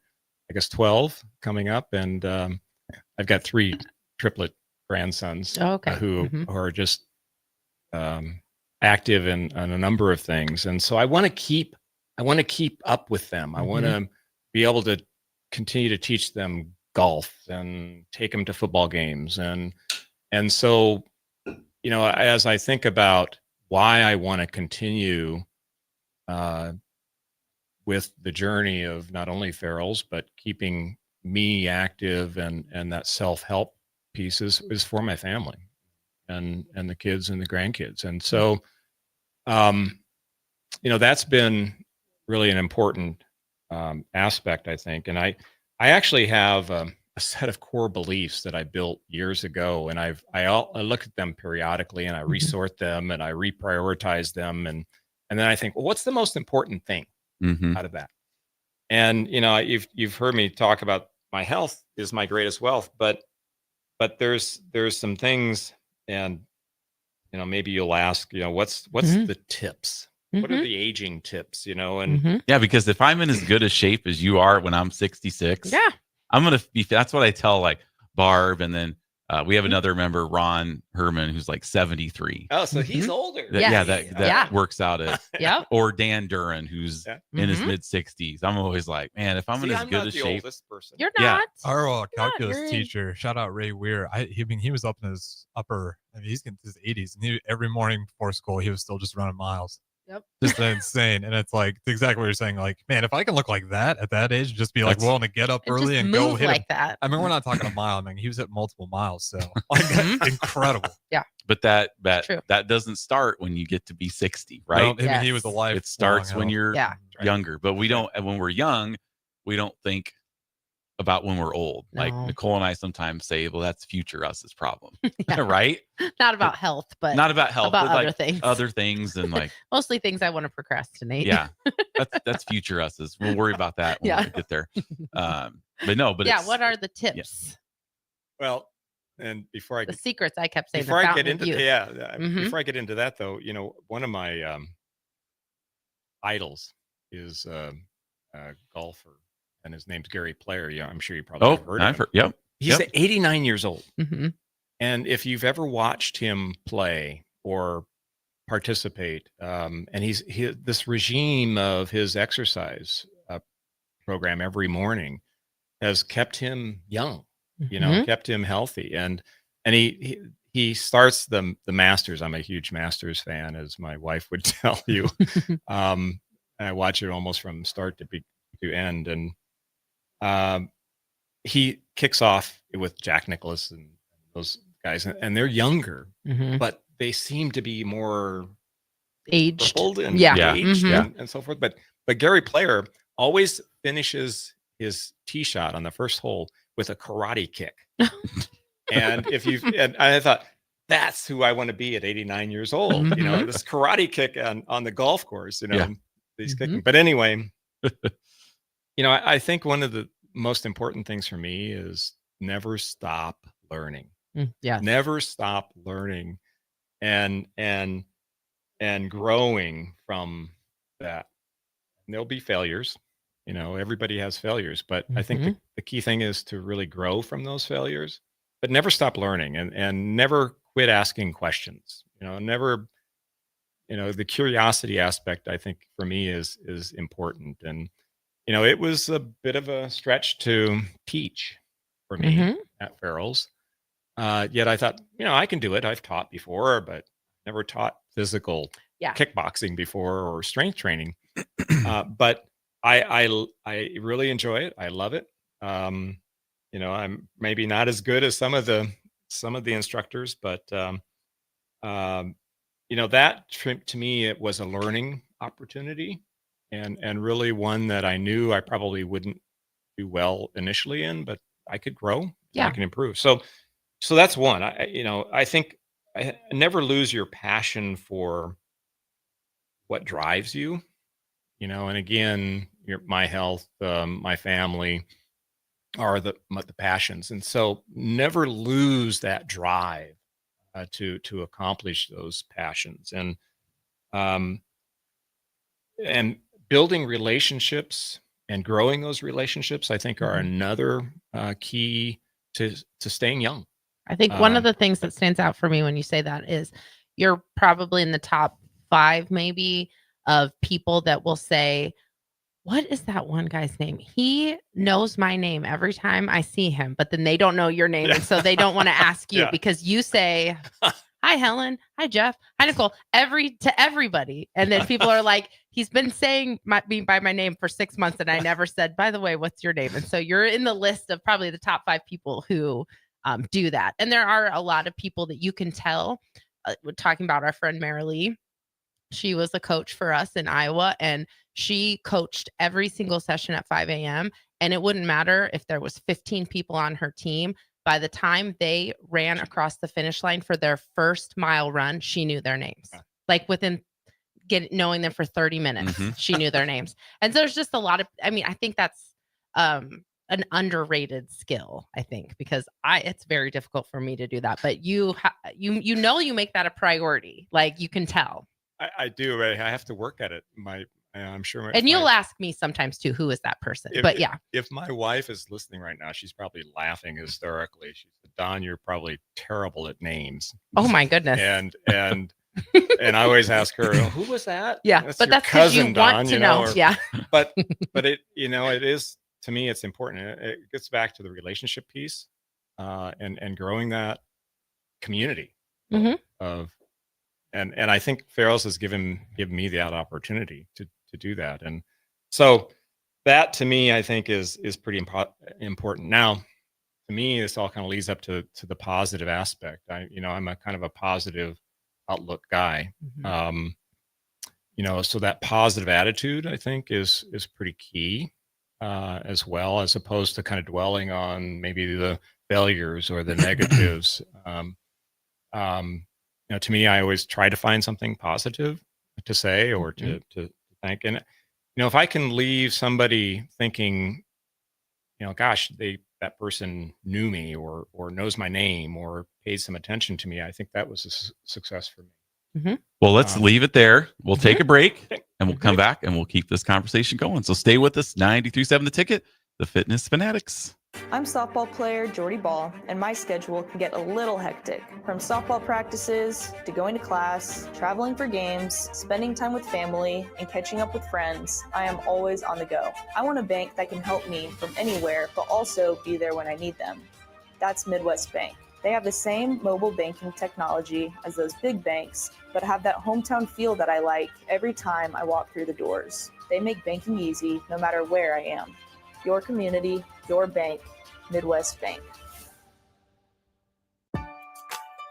I guess, 12 coming up. And I've got 3 triplet grandsons who are just active in a number of things. And so I want to keep up with them. I want to be able to continue to teach them golf and take them to football games. And so, as I think about why I want to continue with the journey of not only Farrell's, but keeping me active and that self-help piece is for my family and the kids and the grandkids. And so, that's been really an important aspect, I think. And I actually have a set of core beliefs that I built years ago, and I look at them periodically, and I resort them, and I reprioritize them, and then I think, well, what's the most important thing out of that? And you've heard me talk about my health is my greatest wealth, but there's some things, and maybe you'll ask, what's the tips? What are the aging tips? And yeah, because if I'm in as good a shape as you are when I'm 66, I'm gonna be. That's what I tell like Barb, and then we have another member, Ron Herman, who's like 73. Oh, so he's older. That works out at or Dan Duran, who's in his mid 60s. I'm always like, man, if I'm in as good a shape, you're not. Our calculus teacher, shout out Ray Weir. He was up in his upper. I mean, he's in his 80s, and every morning before school, he was still just running miles. Yep. Just insane. And it's like it's exactly what you're saying. Like, man, if I can look like that at that age, just be like willing to get up And early just and go move hit like that. I mean, we're not talking a mile. I mean, he was at multiple miles, so like incredible. Yeah. But that True. that doesn't start when you get to be 60, right? No, I mean, he was alive. It starts when you're Yeah. younger. But we don't. And when we're young, we don't think about when we're old. Like No. Nicole and I sometimes say, "Well, that's future us's problem," right? Not about health, but Not about health, about but other like things. other things, and like Mostly things I want to procrastinate. yeah, that's future us's. We'll worry about that when we get there. But no, but yeah. it's, What are the tips? Well, and before I The secrets I kept saying. before the I get fountain of into youth. before I get into that though, one of my idols is a golfer, and his name's Gary Player. Yeah, I'm sure you probably have heard of him. Yep. He's 89 years old, Mm-hmm. and if you've ever watched him play or participate, and this regime of his exercise program every morning has kept him young. Kept him healthy, and he starts the Masters. I'm a huge Masters fan, as my wife would tell you. I watch it almost from start to end, and he kicks off with Jack Nicklaus and those guys, and they're younger, but they seem to be more aged, and aged and so forth. But Gary Player always finishes his tee shot on the first hole with a karate kick. And and I thought, that's who I want to be at 89 years old. This karate kick on the golf course, he's kicking. But anyway, I think one of the most important things for me is never stop learning. Yeah. Never stop learning and growing from that. And there'll be failures. Everybody has failures, but I think the key thing is to really grow from those failures, but never stop learning and never quit asking questions. Never, the curiosity aspect, I think for me is important. And, it was a bit of a stretch to teach for me at Farrell's. Yet I thought, I can do it. I've taught before, but never taught physical kickboxing before or strength training. But I really enjoy it. I love it. I'm maybe not as good as some of the instructors, but that to me, it was a learning opportunity and really one that I knew I probably wouldn't do well initially in, but I could grow. I can improve. So that's one. I think I never lose your passion for what drives you. And again, my health, my family are the passions, and so never lose that drive to accomplish those passions, and building relationships and growing those relationships, I think, are another key to staying young. I think one of the things that stands out for me when you say that is you're probably in the top 5, maybe, of people that will say, what is that one guy's name? He knows my name every time I see him, but then they don't know your name. And so they don't want to ask you because you say, hi, Helen. Hi, Jeff. Hi, Nicole. To everybody. And then people are like, he's been saying me by my name for 6 months. And I never said, by the way, what's your name? And so you're in the list of probably the top 5 people who do that. And there are a lot of people that you can tell. We're talking about our friend Marilee. She was a coach for us in Iowa, and she coached every single session at 5 a.m. And it wouldn't matter if there was 15 people on her team. By the time they ran across the finish line for their first mile run, she knew their names. Like within knowing them for 30 minutes, she knew their names. And so there's just a lot of, I think that's an underrated skill, I think, because it's very difficult for me to do that. But you make that a priority. Like you can tell. I do. I have to work at it. I'm sure. And you'll ask me sometimes too, who is that person? But yeah. If my wife is listening right now, she's probably laughing hysterically. She said, Don, you're probably terrible at names. Oh my goodness. And I always ask her, who was that? Yeah. That's but your that's because cousin, you Don, want to know. Yeah. But it, it is, to me, it's important. It gets back to the relationship piece and growing that community of and I think Farrell's has given me that opportunity to do that. And so that to me, I think is pretty important. Now, to me, this all kind of leads up to the positive aspect. I'm a kind of a positive outlook guy. So that positive attitude, I think, is pretty key, as well, as opposed to kind of dwelling on maybe the failures or the negatives. To me, I always try to find something positive to say or to think. And, if I can leave somebody thinking, gosh, that person knew me or knows my name or paid some attention to me, I think that was a success for me. Well, let's leave it there. We'll take a break and we'll come back and we'll keep this conversation going. So stay with us. 93.7 The Ticket, the Fitness Fanatics. I'm softball player Jordy Ball, and my schedule can get a little hectic. From softball practices to going to class, traveling for games, spending time with family, and catching up with friends, I am always on the go. I want a bank that can help me from anywhere, but also be there when I need them. That's Midwest Bank. They have the same mobile banking technology as those big banks, but have that hometown feel that I like every time I walk through the doors. They make banking easy no matter where I am. Your community, your bank, Midwest Bank.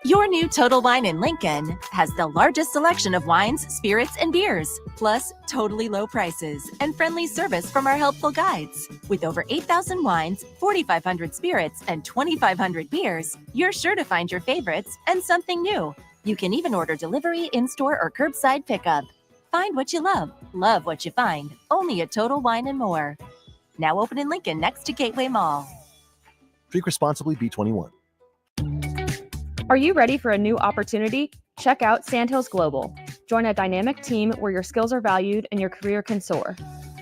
Your new Total Wine in Lincoln has the largest selection of wines, spirits, and beers, plus totally low prices and friendly service from our helpful guides. With over 8,000 wines, 4,500 spirits, and 2,500 beers, you're sure to find your favorites and something new. You can even order delivery, in-store, or curbside pickup. Find what you love what you find, only at Total Wine and More. Now open in Lincoln next to Gateway Mall. Drink responsibly, B21. Are you ready for a new opportunity? Check out Sandhills Global. Join a dynamic team where your skills are valued and your career can soar.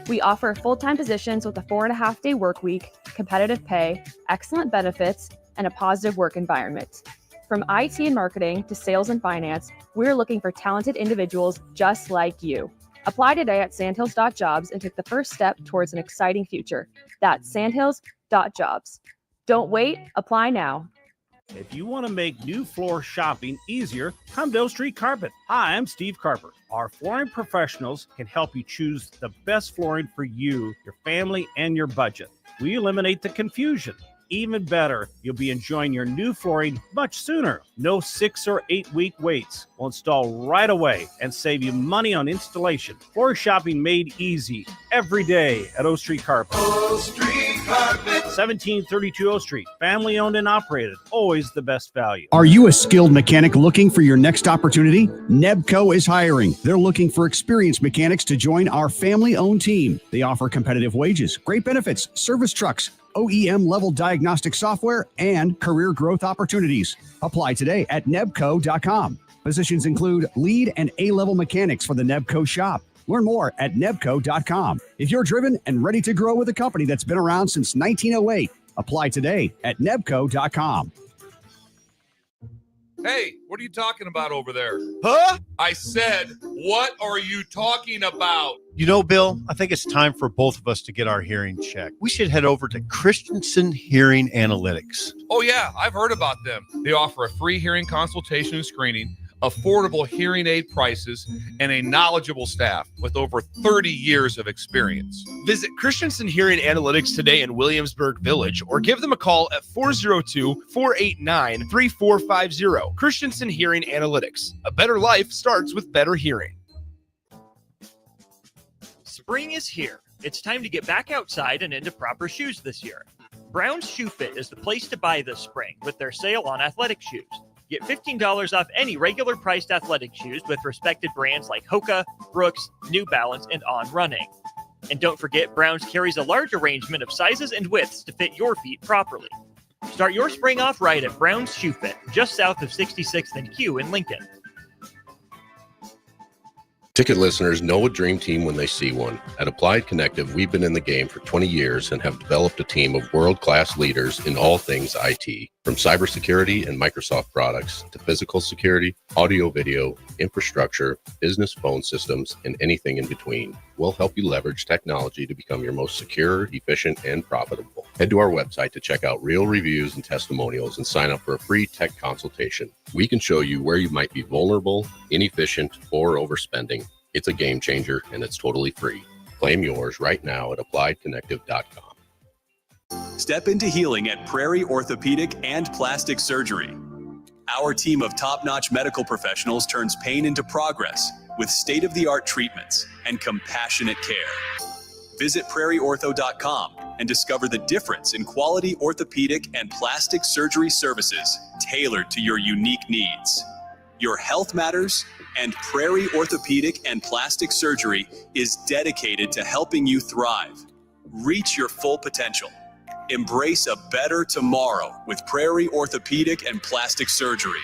We offer full-time positions with a 4.5-day work week, competitive pay, excellent benefits, and a positive work environment. From IT and marketing to sales and finance, we're looking for talented individuals just like you. Apply today at sandhills.jobs and take the first step towards an exciting future. That's sandhills.jobs. Don't wait, apply now. If you want to make new floor shopping easier, come to O Street Carpet. Hi, I'm Steve Carper. Our flooring professionals can help you choose the best flooring for you, your family, and your budget. We eliminate the confusion. Even better, you'll be enjoying your new flooring much sooner. No 6 or 8 week waits. We'll install right away and save you money on installation. Floor shopping made easy every day at O Street Carpet. O Street Carpet. 1732 O Street. Family owned and operated. Always the best value. Are you a skilled mechanic looking for your next opportunity? Nebco is hiring. They're looking for experienced mechanics to join our family-owned team. They offer competitive wages, great benefits, service trucks, OEM level diagnostic software, and career growth opportunities. Apply today at nebco.com. Positions include lead and A-level mechanics for the Nebco shop. Learn more at nebco.com. If you're driven and ready to grow with a company that's been around since 1908, apply today at nebco.com. Hey, what are you talking about over there? Huh? I said, what are you talking about? Bill, I think it's time for both of us to get our hearing checked. We should head over to Christensen Hearing Analytics. Oh, yeah, I've heard about them. They offer a free hearing consultation and screening, affordable hearing aid prices, and a knowledgeable staff with over 30 years of experience. Visit Christensen Hearing Analytics today in Williamsburg Village or give them a call at 402-489-3450. Christensen Hearing Analytics. A better life starts with better hearing. Spring is here. It's time to get back outside and into proper shoes this year. Brown's Shoe Fit is the place to buy this spring with their sale on athletic shoes. Get $15 off any regular priced athletic shoes with respected brands like Hoka, Brooks, New Balance, and On Running. And don't forget, Brown's carries a large arrangement of sizes and widths to fit your feet properly. Start your spring off right at Brown's Shoe Fit, just south of 66th and Q in Lincoln. Ticket listeners know a dream team when they see one. At Applied Connective, we've been in the game for 20 years and have developed a team of world-class leaders in all things IT. From cybersecurity and Microsoft products to physical security, audio-video, infrastructure, business phone systems, and anything in between. We'll help you leverage technology to become your most secure, efficient, and profitable. Head to our website to check out real reviews and testimonials and sign up for a free tech consultation. We can show you where you might be vulnerable, inefficient, or overspending. It's a game changer and it's totally free. Claim yours right now at appliedconnective.com. Step into healing at Prairie Orthopedic and Plastic Surgery. Our team of top-notch medical professionals turns pain into progress with state-of-the-art treatments and compassionate care. Visit prairieortho.com and discover the difference in quality orthopedic and plastic surgery services tailored to your unique needs. Your health matters, and Prairie Orthopedic and Plastic Surgery is dedicated to helping you thrive. Reach your full potential. Embrace a better tomorrow with Prairie Orthopedic and Plastic Surgery.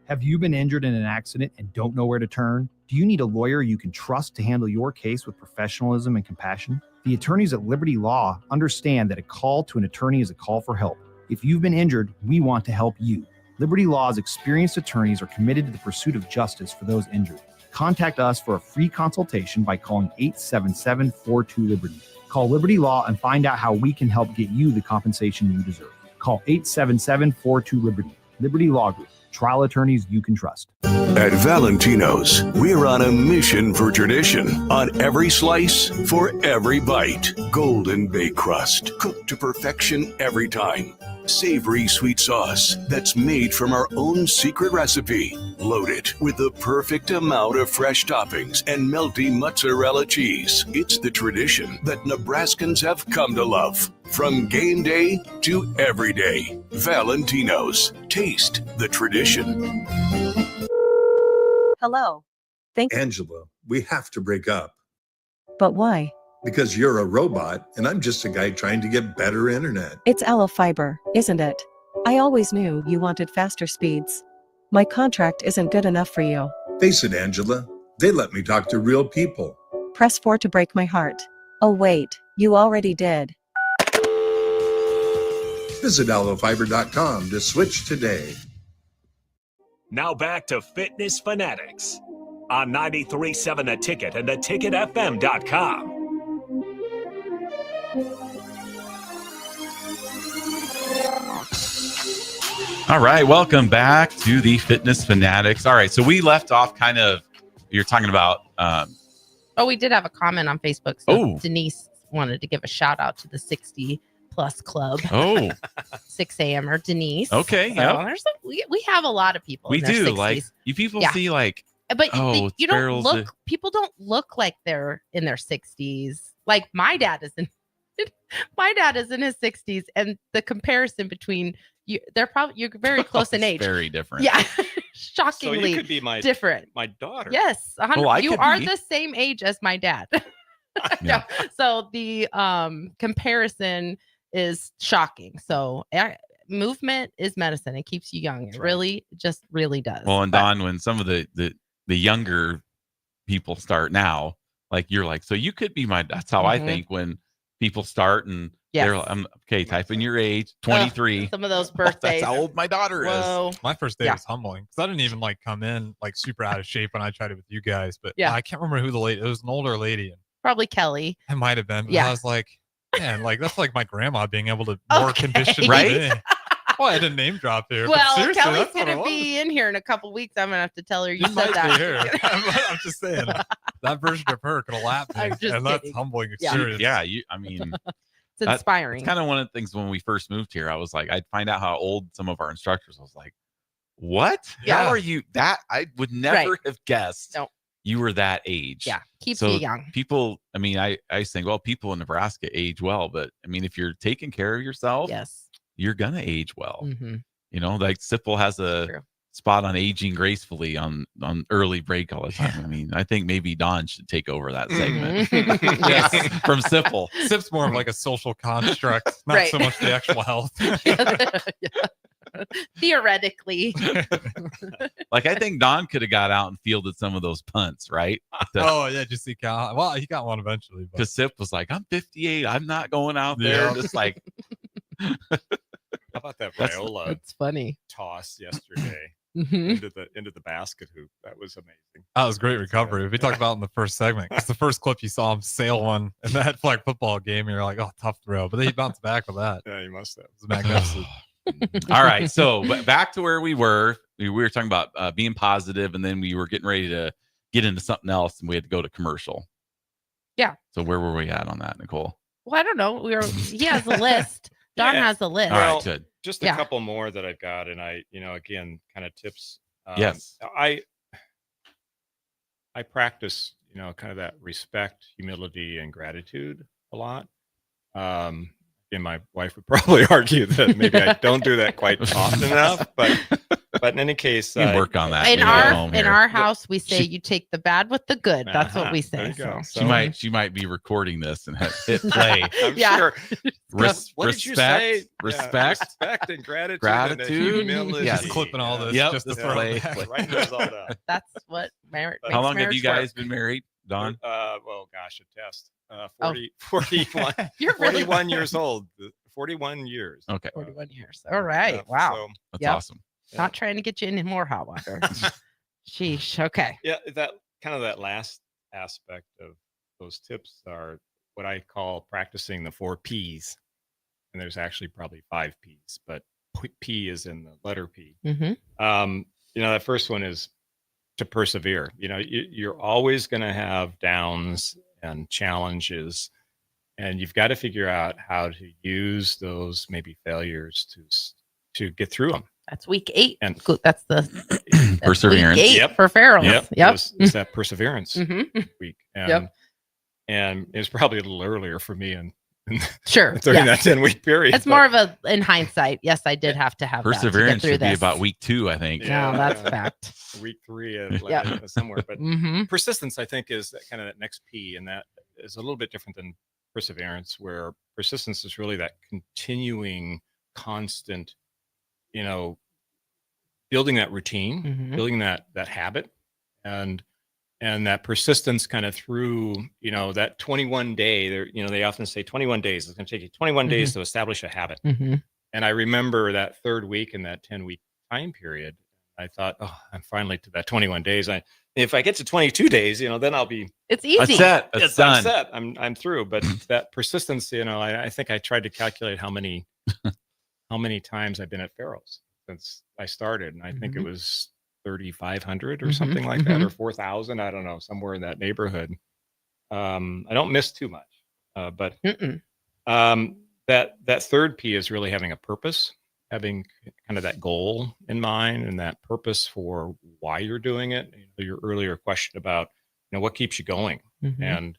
Have you been injured in an accident and don't know where to turn? Do you need a lawyer you can trust to handle your case with professionalism and compassion? The attorneys at Liberty Law understand that a call to an attorney is a call for help. If you've been injured, we want to help you. Liberty Law's experienced attorneys are committed to the pursuit of justice for those injured. Contact us for a free consultation by calling 877-42-LIBERTY. Call Liberty Law and find out how we can help get you the compensation you deserve. Call 877-42-LIBERTY. Liberty Law Group. Trial attorneys you can trust. At Valentino's, we're on a mission for tradition. On every slice, for every bite. Golden baked crust, cooked to perfection every time. Savory sweet sauce that's made from our own secret recipe. Loaded with the perfect amount of fresh toppings and melty mozzarella cheese. It's the tradition that Nebraskans have come to love. From game day to every day. Valentino's. Taste the tradition. Hello. Angela, we have to break up. But why? Because you're a robot and I'm just a guy trying to get better internet. It's Aloe Fiber, isn't it? I always knew you wanted faster speeds. My contract isn't good enough for you. Face it, Angela. They let me talk to real people. Press 4 to break my heart. Oh wait, you already did. Visit aloefiber.com to switch today. Now back to Fitness Fanatics on 93.7 The Ticket and theticketfm.com. All right, welcome back to the Fitness Fanatics. All right, so we left off kind of, you're talking about. Oh, we did have a comment on Facebook. So Denise wanted to give a shout out to the 60 plus club. Oh, 6 a.m.er Denise. Okay, so there's we have a lot of people. We in their do 60s. like you people see like, but you don't barrels look. People don't look like they're in their 60s. Like my dad is in. My dad is in his 60s, and the comparison between you, you're very close in age. Very different. Yeah, So shockingly you could be my different. My daughter. Yes, 100. Well, I You could are be. the same age as my dad. Yeah. No, so the comparison is shocking. So movement is medicine. It keeps you young. It really does. Well, and Don, when some of the younger people start now, like you're like, so you could be my. That's how I think when people start and they're like, okay, type in your age, 23. Some of those birthdays. That's how old my daughter is. My first day was humbling because I didn't even like come in like super out of shape when I tried it with you guys. But I can't remember who the lady. It was an older lady. And probably Kelly. it might have been. But Yeah. I was like, man, like that's like my grandma being able to more condition Right? me. Well, I didn't name drop here. but Well, seriously, Kelly's that's what it gonna was. be in here in a couple weeks. I'm gonna have to tell her you She said might that. be here. I'm just saying that version of her could have lapped me, I'm just and that's kidding. humbling Yeah. experience. Yeah, I mean, It's inspiring. It's kind of one of the things when we first moved here. I was like, I'd find out how old some of our instructors. I was like, what? Yeah. How are you that? I would never have guessed you were that age. Yeah, keeps So you young. people, I mean, I think, well, people in Nebraska age well, but I mean, if you're taking care of yourself, Yes. you're gonna age well. Mhm. You know, like Sipple has a spot on aging gracefully on early break all the time. I mean, I think maybe Don should take over that segment. Yes, from Sipple. Sip's more of like a social construct, not Right. so much the actual health. Theoretically. Like I think Don could have got out and fielded some of those punts, right? Oh yeah, just see Cal. Well, he got one eventually. But Because Sip was like, I'm 58. I'm not going out there. Yeah. Just like How about that That's- Viola That's funny. toss yesterday? into the basket hoop. That was amazing. That was great recovery. We talked about in the first segment, because the first clip you saw him sail one in that flag football game, and you're like, oh, tough throw. But then he bounced back with that. Yeah, he must have. It was magnificent. All right. So back to where we were. We were talking about being positive, and then we were getting ready to get into something else, and we had to go to commercial. Yeah. So where were we at on that, Nicole? Well, I don't know. He has a list. Don has a list. All right, good. Just a couple more that I've got, and I, again, kind of tips. Yes. I practice, kind of that respect, humility, and gratitude a lot. And my wife would probably argue that maybe I don't do that quite often enough, but in any case, you can work on that. In our house, we say you take the bad with the good. That's what we say. So. She might be recording this and hit play. I'm sure. What did you say? Respect and gratitude. Gratitude. Yes. Clipping all this. Yep. Just to throw it back. Right goes all down. That's what marriage. How long have you guys been married, Don? Well, gosh, a test. 41. You're 41 years old. 41 years. Okay. 41 years. All right. Wow. So, that's awesome. Not trying to get you into more hot water. Sheesh. Okay. Yeah, that last aspect of those tips are what I call practicing the 4 P's. And there's actually probably 5 P's, but P is in the letter P. Mm-hmm. That first one is to persevere. You're always going to have downs and challenges, and you've got to figure out how to use those maybe failures to get through them. That's week 8. And that's perseverance. Week 8 for Farrell. Yep. It's that perseverance week. And it was probably a little earlier for me sure during that 10-week period. It's more of a in hindsight. Yes, I did have to have perseverance. That to get through should be about week 2, I think. Yeah, that's fact. Week 3 somewhere. But persistence, I think, is that next P, and that is a little bit different than perseverance, where persistence is really that continuing, constant, building that routine, building that habit, and that persistence kind of through, that 21 day, they often say 21 days. It's going to take you 21 days to establish a habit. And I remember that 3rd week in that 10-week time period, I thought, oh, I'm finally to that 21 days. If I get to 22 days, then I'll be. It's easy. That's done. I'm set. I'm through. But that persistence, I think I tried to calculate how many times I've been at Farrell's since I started, and I think it was 3,500 or something like that, or 4,000. I don't know, somewhere in that neighborhood. I don't miss too much, but that 3rd P is really having a purpose, having kind of that goal in mind and that purpose for why you're doing it. Your earlier question about what keeps you going, and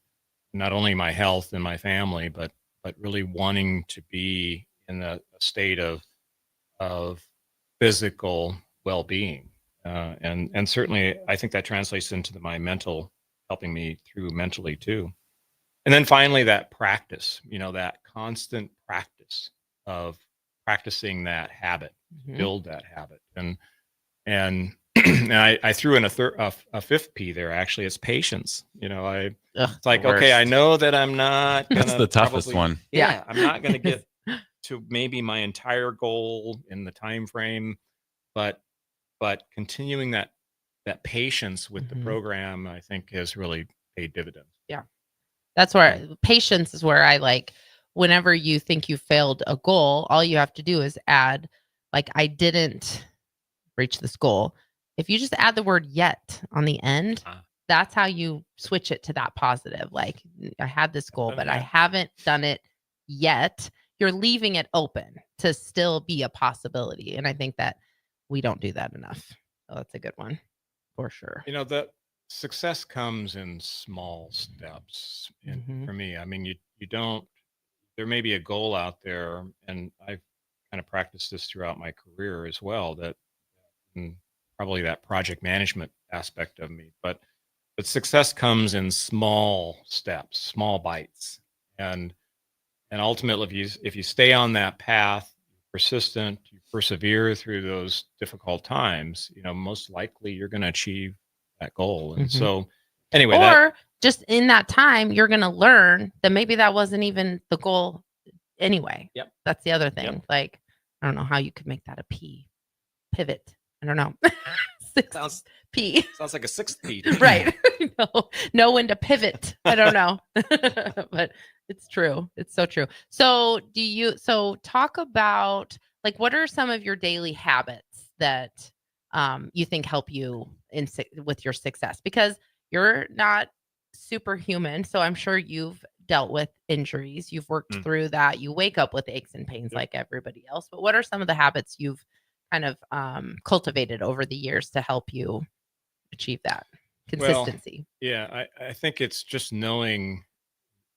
not only my health and my family, but really wanting to be in a state of physical well-being. And certainly I think that translates into my mental, helping me through mentally too. And then finally, that practice, that constant practice of practicing that habit, build that habit. And I threw in a 5th P there. Actually, it's patience. It's like, okay, I know that I'm not gonna. That's the toughest one. Yeah, I'm not going to get to maybe my entire goal in the time frame, but continuing that patience with the program, I think, has really paid dividends. Yeah, that's where patience is where I like. Whenever you think you failed a goal, all you have to do is add, like, I didn't reach this goal. If you just add the word yet on the end, that's how you switch it to that positive. Like, I had this goal, but I haven't done it yet. You're leaving it open to still be a possibility. And I think that we don't do that enough. So that's a good one for sure. The success comes in small steps. And for me, I mean, you don't, there may be a goal out there, and I've kind of practiced this throughout my career as well, that probably that project management aspect of me, but success comes in small steps, small bites. And ultimately, if you stay on that path, persistent, you persevere through those difficult times, most likely you're going to achieve that goal. And so anyway, or just in that time, you're going to learn that maybe that wasn't even the goal anyway. Yep. That's the other thing. Like, I don't know how you could make that a P pivot. I don't know. Sounds 6P. Sounds like a 6th P. Right. Know when to pivot. I don't know. But it's true. It's so true. So talk about, like, what are some of your daily habits that you think help you with your success? Because you're not superhuman. So I'm sure you've dealt with injuries. You've worked through that. You wake up with aches and pains like everybody else. But what are some of the habits you've kind of cultivated over the years to help you achieve that consistency? Well, yeah, I think it's just knowing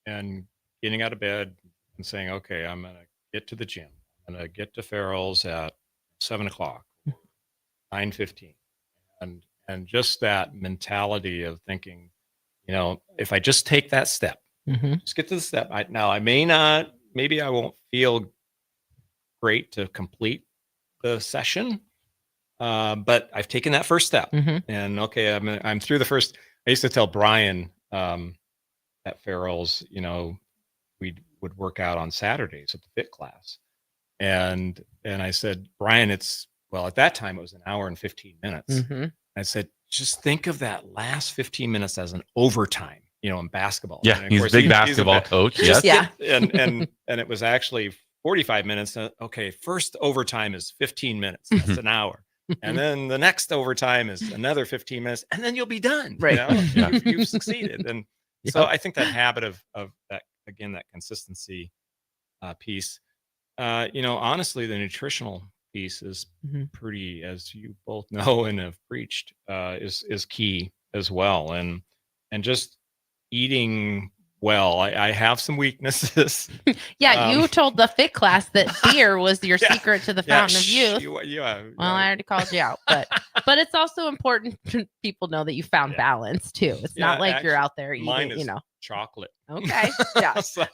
and getting out of bed and saying, okay, I'm going to get to the gym. I'm going to get to Farrell's at 7:00, 9:15. And just that mentality of thinking, if I just take that step, just get to the step. Maybe I won't feel great to complete the session, but I've taken that first step, and okay, I'm through the first. I used to tell Brian at Farrell's, we would work out on Saturdays at the fit class, and I said, Brian, at that time it was an hour and 15 minutes. I said, just think of that last 15 minutes as an overtime, in basketball. Yeah, and he's a big basketball coach. Yes. Yeah, and it was actually 45 minutes. Okay, first overtime is 15 minutes. That's an hour. And then the next overtime is another 15 minutes, and then you'll be done. Right. You've succeeded. And so I think that habit of that, again, that consistency piece, honestly, the nutritional piece is pretty, as you both know and have preached, is key as well. And just eating well. I have some weaknesses. Yeah, you told the fit class that beer was your secret to the fountain of youth. I already called you out, but it's also important to people know that you found balance too. It's not like you're out there mine eating, is chocolate. Okay. Yeah. so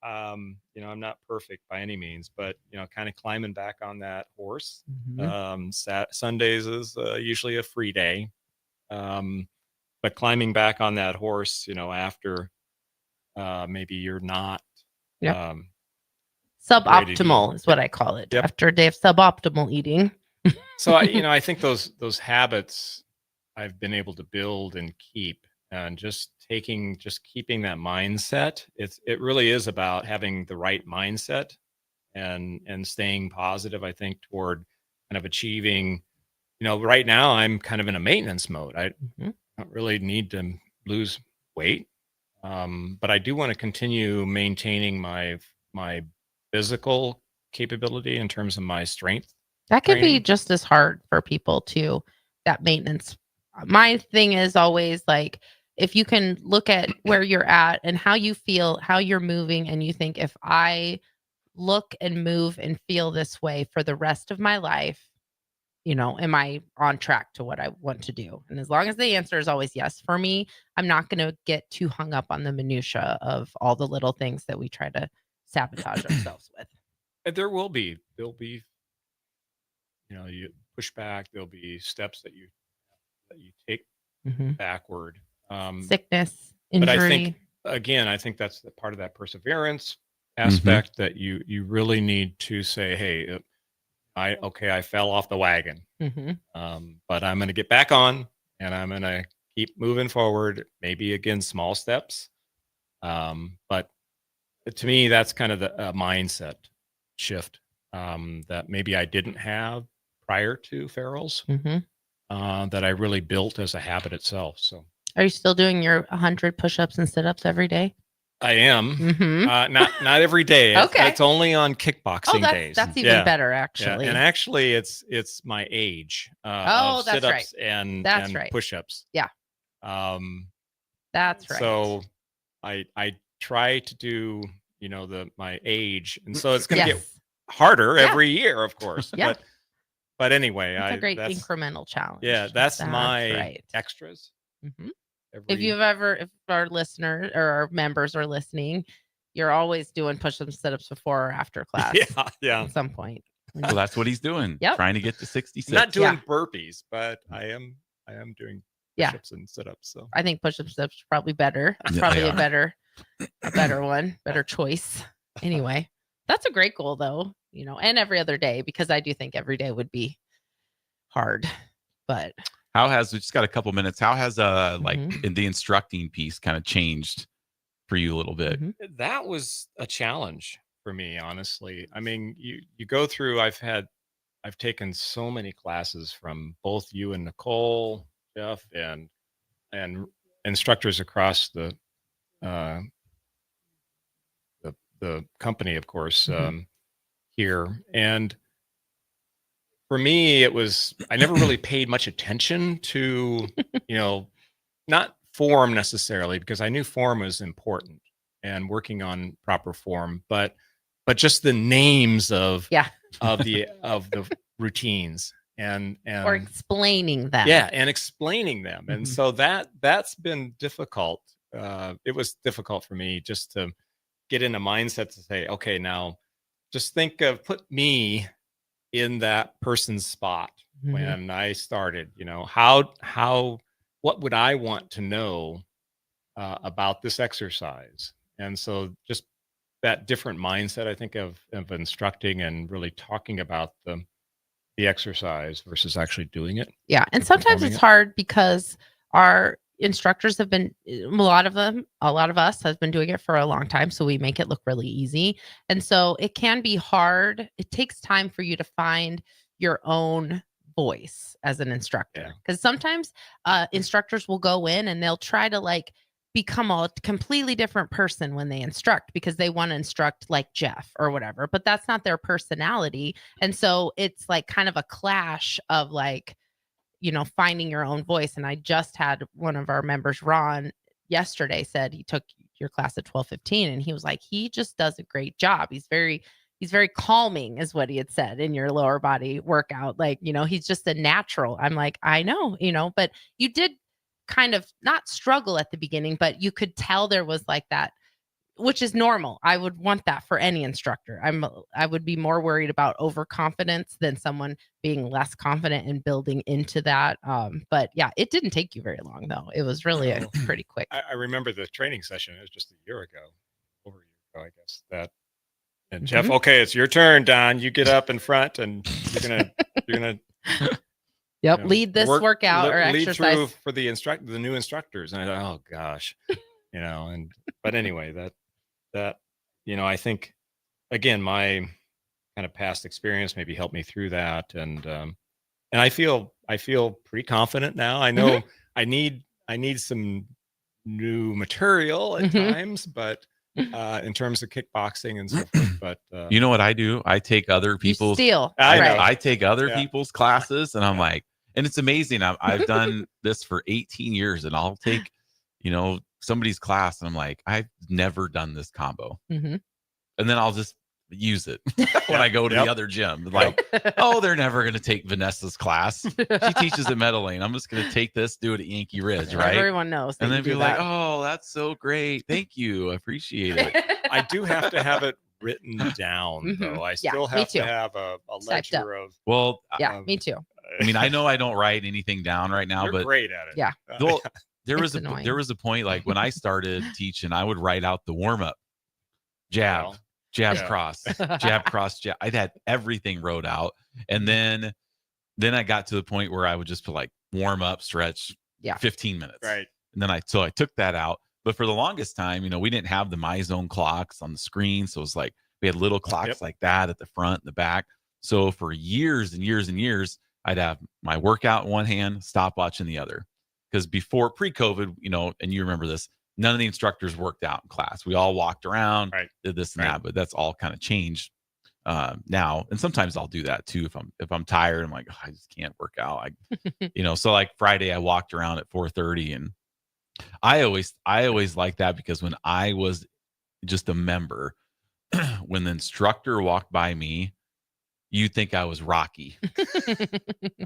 I'm not perfect by any means, but kind of climbing back on that horse. Sundays is usually a free day. But climbing back on that horse, after maybe you're not suboptimal is what I call it. After a day of suboptimal eating. So I think those habits I've been able to build and keep, and just keeping that mindset. It really is about having the right mindset and staying positive, I think, toward kind of achieving, right now I'm kind of in a maintenance mode. I don't really need to lose weight, but I do want to continue maintaining my physical capability in terms of my strength. That can be just as hard for people too, that maintenance. My thing is always like, if you can look at where you're at and how you feel, how you're moving, and you think, if I look and move and feel this way for the rest of my life, am I on track to what I want to do? And as long as the answer is always yes for me, I'm not going to get too hung up on the minutia of all the little things that we try to sabotage ourselves with. There'll be, you push back. There'll be steps that you take backward. Sickness, injury. But I think that's the part of that perseverance aspect that you really need to say, hey, I fell off the wagon, but I'm going to get back on, and I'm going to keep moving forward. Maybe again, small steps. But to me, that's kind of the mindset shift that maybe I didn't have prior to Farrell's, that I really built as a habit itself. So, are you still doing your 100 push-ups and sit-ups every day? I am. Not every day. Okay. It's only on kickboxing days. That's even better, actually. Yeah. And actually, it's my age. Of that's sit-ups right. And right. push-ups. Yeah. That's right. So I try to do my age, and so it's going to get harder every year, of course. Yeah. But anyway, it's a great incremental challenge. Yeah, that's my extras. If our listeners or our members are listening, you're always doing push-ups, sit-ups before or after class. Yeah. At some point. Well, that's what he's doing. Yep. Trying to get to 66. I'm not doing burpees, but I am doing push-ups and sit-ups. So I think push-ups, sit-ups are probably better. That's probably a better one, better choice. Anyway. That's a great goal though, and every other day, because I do think every day would be hard. But we just got a couple minutes. How has Mm-hmm. in the instructing piece kind of changed for you a little bit? That was a challenge for me, honestly. I mean, you go through, I've taken so many classes from both you and Nicole, Jeff, and instructors across the company, of course, here. And for me, I never really paid much attention to, not form necessarily, because I knew form was important and working on proper form, but just the names of the routines and or explaining them. Yeah, and explaining them. And so that's been difficult. It was difficult for me just to get in a mindset to say, okay, now just put me in that person's spot when I started, what would I want to know about this exercise? And so just that different mindset, I think, of instructing and really talking about the exercise versus actually doing it. Yeah. And sometimes it's hard because our instructors have been, a lot of us has been doing it for a long time. So we make it look really easy. And so it can be hard. It takes time for you to find your own voice as an instructor. Because sometimes instructors will go in and they'll try to become a completely different person when they instruct, because they want to instruct like Jeff or whatever, but that's not their personality. And so it's kind of a clash of finding your own voice. And I just had one of our members, Ron, yesterday said he took your class at 12:15, and he was like, he just does a great job. He's very calming, is what he had said, in your lower body workout. He's just a natural. I'm like, I know, but you did kind of not struggle at the beginning, but you could tell there was that, which is normal. I would want that for any instructor. I would be more worried about overconfidence than someone being less confident and building into that. But yeah, it didn't take you very long though. It was really pretty quick. I remember the training session. It was just a year ago, over a year ago, I guess. And Jeff, okay, it's your turn, Don. You get up in front, and you're gonna. Yep, lead this workout or lead exercise through for the new instructors. And I thought, oh gosh, but anyway, that I think, again, my kind of past experience maybe helped me through that, and I feel pretty confident now. I know I need some new material at times, but in terms of kickboxing and so forth. But you know what I do? I take other people's I take other people's classes, and I'm like, and it's amazing. I've done this for 18 years, and I'll take somebody's class, and I'm like, I've never done this combo, and then I'll just use it when I go to the other gym. Like, oh, they're never going to take Vanessa's class. She teaches at Meadow Lane. I'm just going to take this, do it at Yankee Ridge, right? Everyone knows. And then be like, oh, that's so great. Thank you. I appreciate it. I do have to have it written down, though. I still have to have a ledger of. Well, me too. I mean, I know I don't write anything down right now, but great at it. Yeah. Well, there was a point, like when I started teaching, I would write out the warm up, jab, cross, jab, cross, jab. I had everything wrote out, and then I got to the point where I would just put warm up, stretch, 15 minutes, right? And then I took that out. But for the longest time, we didn't have the MyZone clocks on the screen, so it was we had little clocks like that at the front and the back. So for years and years and years, I'd have my workout in one hand, stopwatch in the other. Because before pre-COVID, and you remember this, none of the instructors worked out in class. We all walked around, did this and that, but that's all kind of changed now. And sometimes I'll do that too if I'm tired. I'm like, oh, I just can't work out. So Friday I walked around at 4:30, and I always like that, because when I was just a member, when the instructor walked by me, you'd think I was Rocky.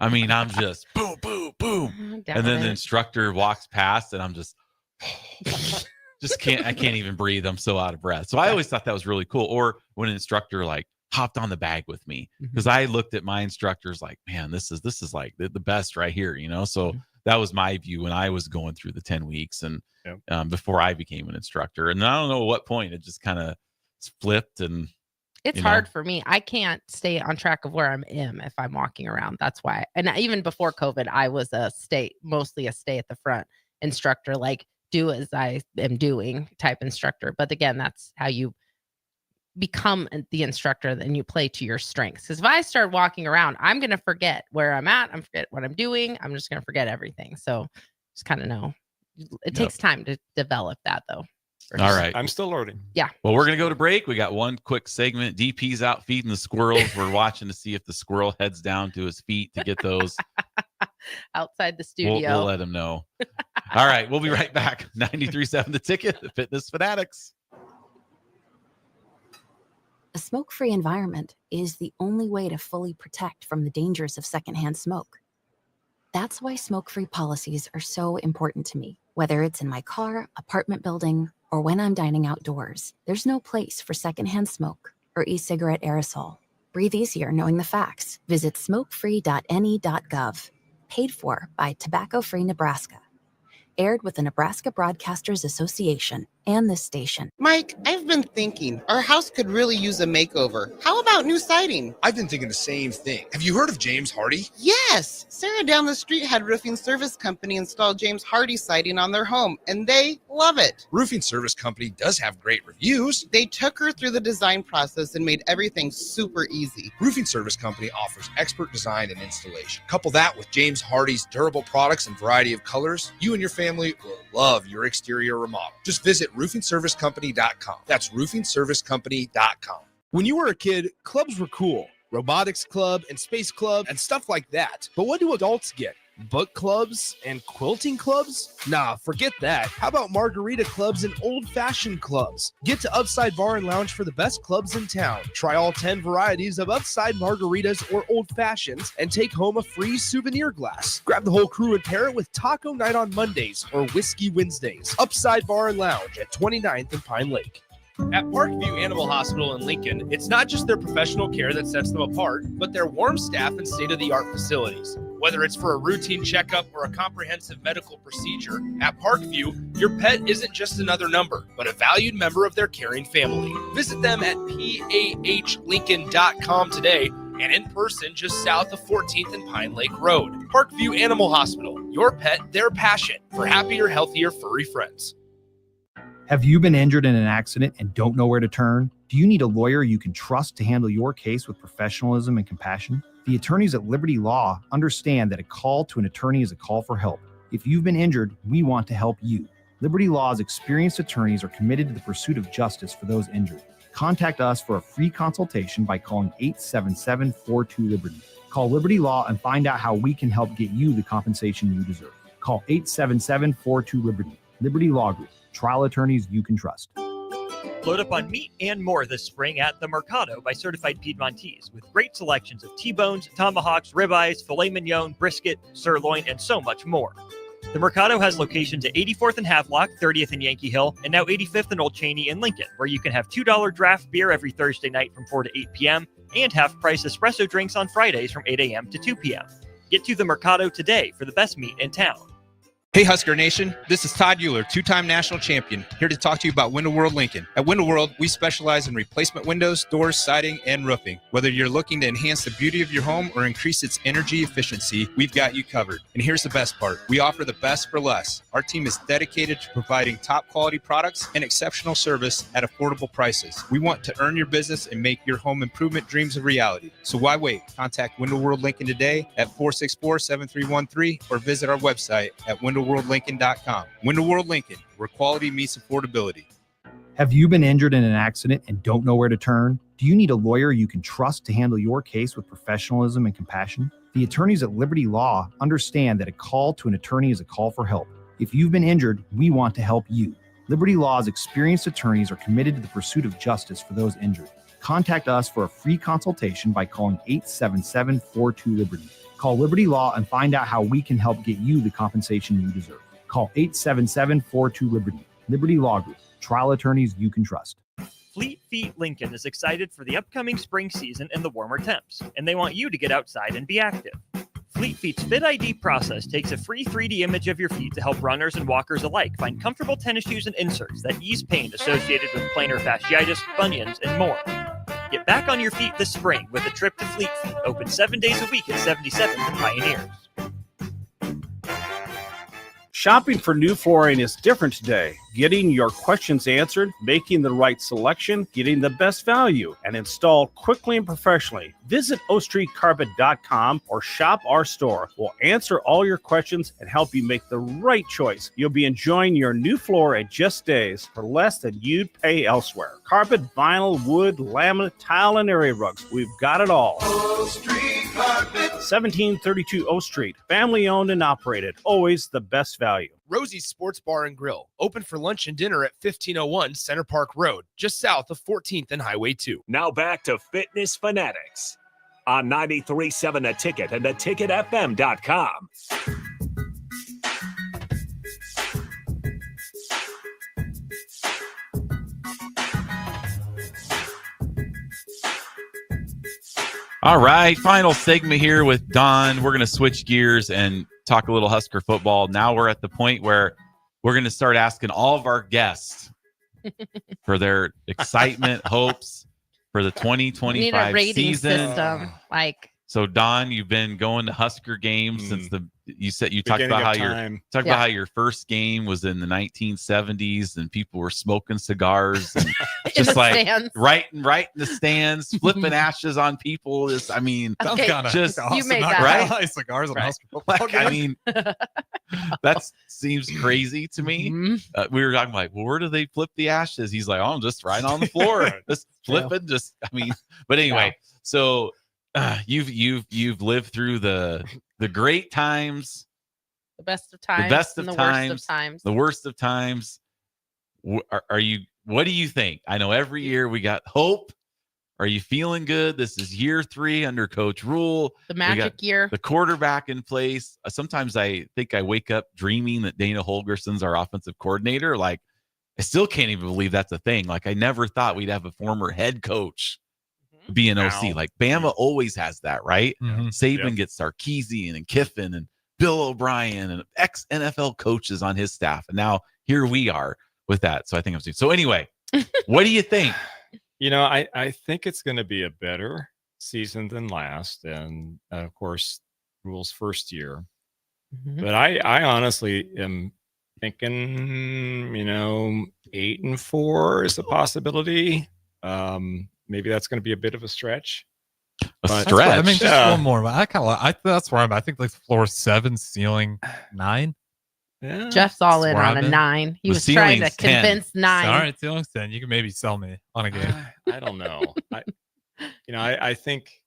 I mean, I'm just boom, boom, boom. And then the instructor walks past, and I'm just I can't even breathe. I'm so out of breath. So I always thought that was really cool. Or when an instructor hopped on the bag with me, because I looked at my instructors like, man, this is like the best right here, So that was my view when I was going through the 10 weeks and before I became an instructor. And I don't know at what point it just kind of flipped, and It's hard for me. I can't stay on track of where I am if I'm walking around. That's why. And even before COVID, I was mostly a stay at the front instructor, like do as I am doing type instructor. But again, that's how you become the instructor, then you play to your strengths. Because if I start walking around, I'm going to forget where I'm at. I'm forget what I'm doing. I'm just going to forget everything. So just kind of know. It takes time to develop that, though. All right. I'm still learning. Yeah. Well, we're going to go to break. We got one quick segment. DP's out feeding the squirrels. We're watching to see if the squirrel heads down to his feet to get those. Outside the studio. We'll let him know. All right. We'll be right back. 93.7 The Ticket, the Fitness Fanatics. A smoke-free environment is the only way to fully protect from the dangers of secondhand smoke. That's why smoke-free policies are so important to me. Whether it's in my car, apartment building, or when I'm dining outdoors, there's no place for secondhand smoke or e-cigarette aerosol. Breathe easier knowing the facts. Visit smokefree.ne.gov. Paid for by Tobacco Free Nebraska. Aired with the Nebraska Broadcasters Association and this station. Mike, I've been thinking our house could really use a makeover. How about new siding? I've been thinking the same thing. Have you heard of James Hardy? Yes! Sarah down the street had Roofing Service Company install James Hardy siding on their home, and they love it. Roofing Service Company does have great reviews. They took her through the design process and made everything super easy. Roofing Service Company offers expert design and installation. Couple that with James Hardy's durable products and variety of colors, you and your family will love your exterior remodel. Just visit roofingservicecompany.com. That's roofingservicecompany.com. When you were a kid, clubs were cool. Robotics club and space club and stuff like that. But what do adults get? Book clubs and quilting clubs? Nah, forget that. How about margarita clubs and old-fashioned clubs? Get to Upside Bar and Lounge for the best clubs in town. Try all 10 varieties of Upside margaritas or old-fashions and take home a free souvenir glass. Grab the whole crew and pair it with taco night on Mondays or whiskey Wednesdays. Upside Bar and Lounge at 29th and Pine Lake. At Parkview Animal Hospital in Lincoln, it's not just their professional care that sets them apart, but their warm staff and state-of-the-art facilities. Whether it's for a routine checkup or a comprehensive medical procedure, at Parkview, your pet isn't just another number, but a valued member of their caring family. Visit them at pahlincoln.com today and in person just south of 14th and Pine Lake Road. Parkview Animal Hospital, your pet, their passion for happier, healthier, furry friends. Have you been injured in an accident and don't know where to turn? Do you need a lawyer you can trust to handle your case with professionalism and compassion? The attorneys at Liberty Law understand that a call to an attorney is a call for help. If you've been injured, we want to help you. Liberty Law's experienced attorneys are committed to the pursuit of justice for those injured. Contact us for a free consultation by calling 877-42-LIBERTY. Call Liberty Law and find out how we can help get you the compensation you deserve. Call 877-42-LIBERTY. Liberty Law Group. Trial attorneys you can trust. Load up on meat and more this spring at the Mercado by Certified Piedmontese with great selections of T-bones, tomahawks, ribeyes, filet mignon, brisket, sirloin, and so much more. The Mercado has locations at 84th and Havelock, 30th and Yankee Hill, and now 85th and Old Cheney in Lincoln, where you can have $2 draft beer every Thursday night from 4 to 8 p.m. and half-price espresso drinks on Fridays from 8 a.m. to 2 p.m. Get to the Mercado today for the best meat in town. Hey Husker Nation, this is Todd Euler, two-time national champion, here to talk to you about Window World Lincoln. At Window World, we specialize in replacement windows, doors, siding, and roofing. Whether you're looking to enhance the beauty of your home or increase its energy efficiency, we've got you covered. And here's the best part. We offer the best for less. Our team is dedicated to providing top quality products and exceptional service at affordable prices. We want to earn your business and make your home improvement dreams a reality. So why wait? Contact Window World Lincoln today at 464-7313 or visit our website at WindowWorldLincoln.com. Window World Lincoln, where quality meets affordability. Have you been injured in an accident and don't know where to turn? Do you need a lawyer you can trust to handle your case with professionalism and compassion? The attorneys at Liberty Law understand that a call to an attorney is a call for help. If you've been injured, we want to help you. Liberty Law's experienced attorneys are committed to the pursuit of justice for those injured. Contact us for a free consultation by calling 877-42-LIBERTY. Call Liberty Law and find out how we can help get you the compensation you deserve. Call 877-42-LIBERTY. Liberty Law Group. Trial attorneys you can trust. Fleet Feet Lincoln is excited for the upcoming spring season and the warmer temps, and they want you to get outside and be active. Fleet Feet's Fit ID process takes a free 3D image of your feet to help runners and walkers alike find comfortable tennis shoes and inserts that ease pain associated with plantar fasciitis, bunions, and more. Get Get back on your feet this spring with a trip to Fleet Feet, open 7 days a week at 77th and Pioneers. Shopping for new flooring is different today. Getting your questions answered, making the right selection, getting the best value, and installed quickly and professionally. Visit ostreetcarpet.com or shop our store. We'll answer all your questions and help you make the right choice. You'll be enjoying your new floor in just days for less than you'd pay elsewhere. Carpet, vinyl, wood, laminate, tile, and area rugs. We've got it all. O Street Carpet. 1732 O Street. Family owned and operated. Always the best value. Rosie's Sports Bar and Grill, open for lunch and dinner at 1501 Center Park Road, just south of 14th and Highway 2. Now back to Fitness Fanatics on 93.7 The Ticket and theticketfm.com. All right, final segment here with Don. We're going to switch gears and talk a little Husker football. Now we're at the point where we're going to start asking all of our guests for their excitement, hopes for the 2025 We need a rating season. system. Like, So Don, you've been going to Husker games since you talked about how about how your first game was in the 1970s and people were smoking cigars and just like stands. right in the stands, flipping ashes on people. Just, I mean, Okay, just awesome. You made that right. High cigars on Right. Husker football Like, game. I mean, that seems crazy to me. We were talking like, well, where do they flip the ashes? He's like, oh, I'm just right on the floor, just flipping. Just, I mean, but anyway, so you've lived through the great times, the best of times, the best of and the times, worst of times. the worst of times. Are you? What do you think? I know every year we got hope. Are you feeling good? This is year 3 under Coach Rule. The We magic got year. the quarterback in place. Sometimes I think I wake up dreaming that Dana Holgerson's our offensive coordinator. Like, I still can't even believe that's a thing. Like, I never thought we'd have a former head coach be an OC. Like, Bama always has that, right? Saban gets Sarkisian and Kiffin and Bill O'Brien and ex-NFL coaches on his staff. And now here we are with that. So I think so anyway, what do you think? I think it's going to be a better season than last. And of course, Rule's first year. But I honestly am thinking, 8-4 is a possibility. Maybe that's going to be a bit of a stretch. Stretch. I mean, just one more. That's where I'm. I think like floor 7, ceiling 9. Yeah. Jeff's all in on a 9. He was trying to convince 9. All right, ceiling's 10. You can maybe sell me on a game. I don't know. I think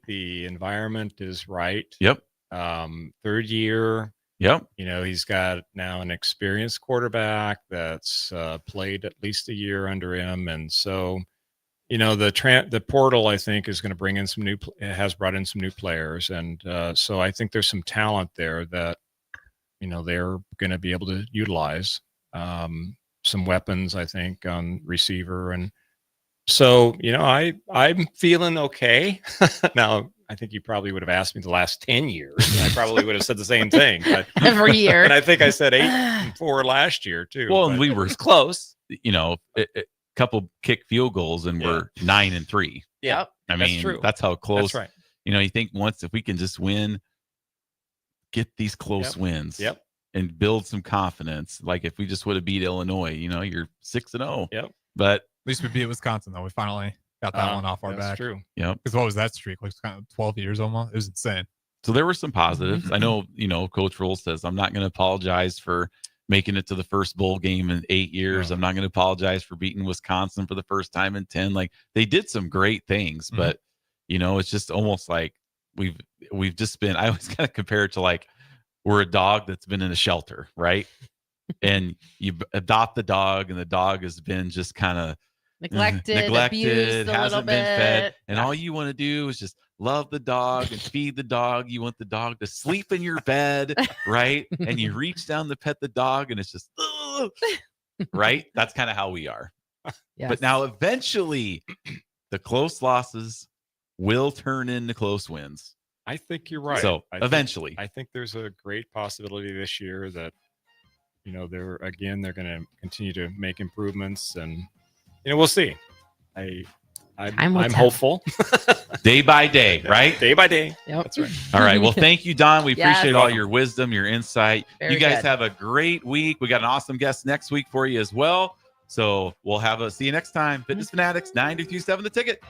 the environment is right. Yep. 3rd year. Yep. He's got now an experienced quarterback that's played at least a year under him, and so the portal I think is going to bring in has brought in some new players, and so I think there's some talent there that they're going to be able to utilize. Some weapons I think on receiver, and so I'm feeling okay. Now I think you probably would have asked me the last 10 years. And I probably would have said the same thing. But, every year. And I think I said 8-4 last year too. Well, but and we were close. A couple kick field goals, and we're 9-3. Yeah, I that's mean, true. that's how close. That's right. You think if we can just win, get these close wins. Yep. And build some confidence. Like if we just would have beat Illinois, you're 6-0. Yep. But at least we beat Wisconsin though. We finally got that one off our back. That's true. Yeah. Because what was that streak? Like kind of 12 years almost. It was insane. So there were some positives. I know, Coach Rule says, I'm not going to apologize for making it to the first bowl game in 8 years. I'm not going to apologize for beating Wisconsin for the first time in 10. Like they did some great things, but it's just almost like we've just been, I always kind of compare it to like, we're a dog that's been in a shelter, right? And you adopt the dog, and the dog has been just kind of neglected, abused a hasn't little been fed, bit. and all you want to do is just love the dog and feed the dog. You want the dog to sleep in your bed, right? And you reach down to pet the dog, and it's just right. That's kind of how we are. Yes. But now, eventually, the close losses will turn into close wins. I think you're right. So eventually, I think there's a great possibility this year that they're going to continue to make improvements, and we'll see. I I'm hopeful. Day by day, right? Day by day. Yep. That's right. All right. Well, thank you, Don. We Yes. appreciate all your wisdom, your insight. Very you guys good. have a great week. We got an awesome guest next week for you as well. So we'll see you next time. Fitness Fanatics, 927 The Ticket.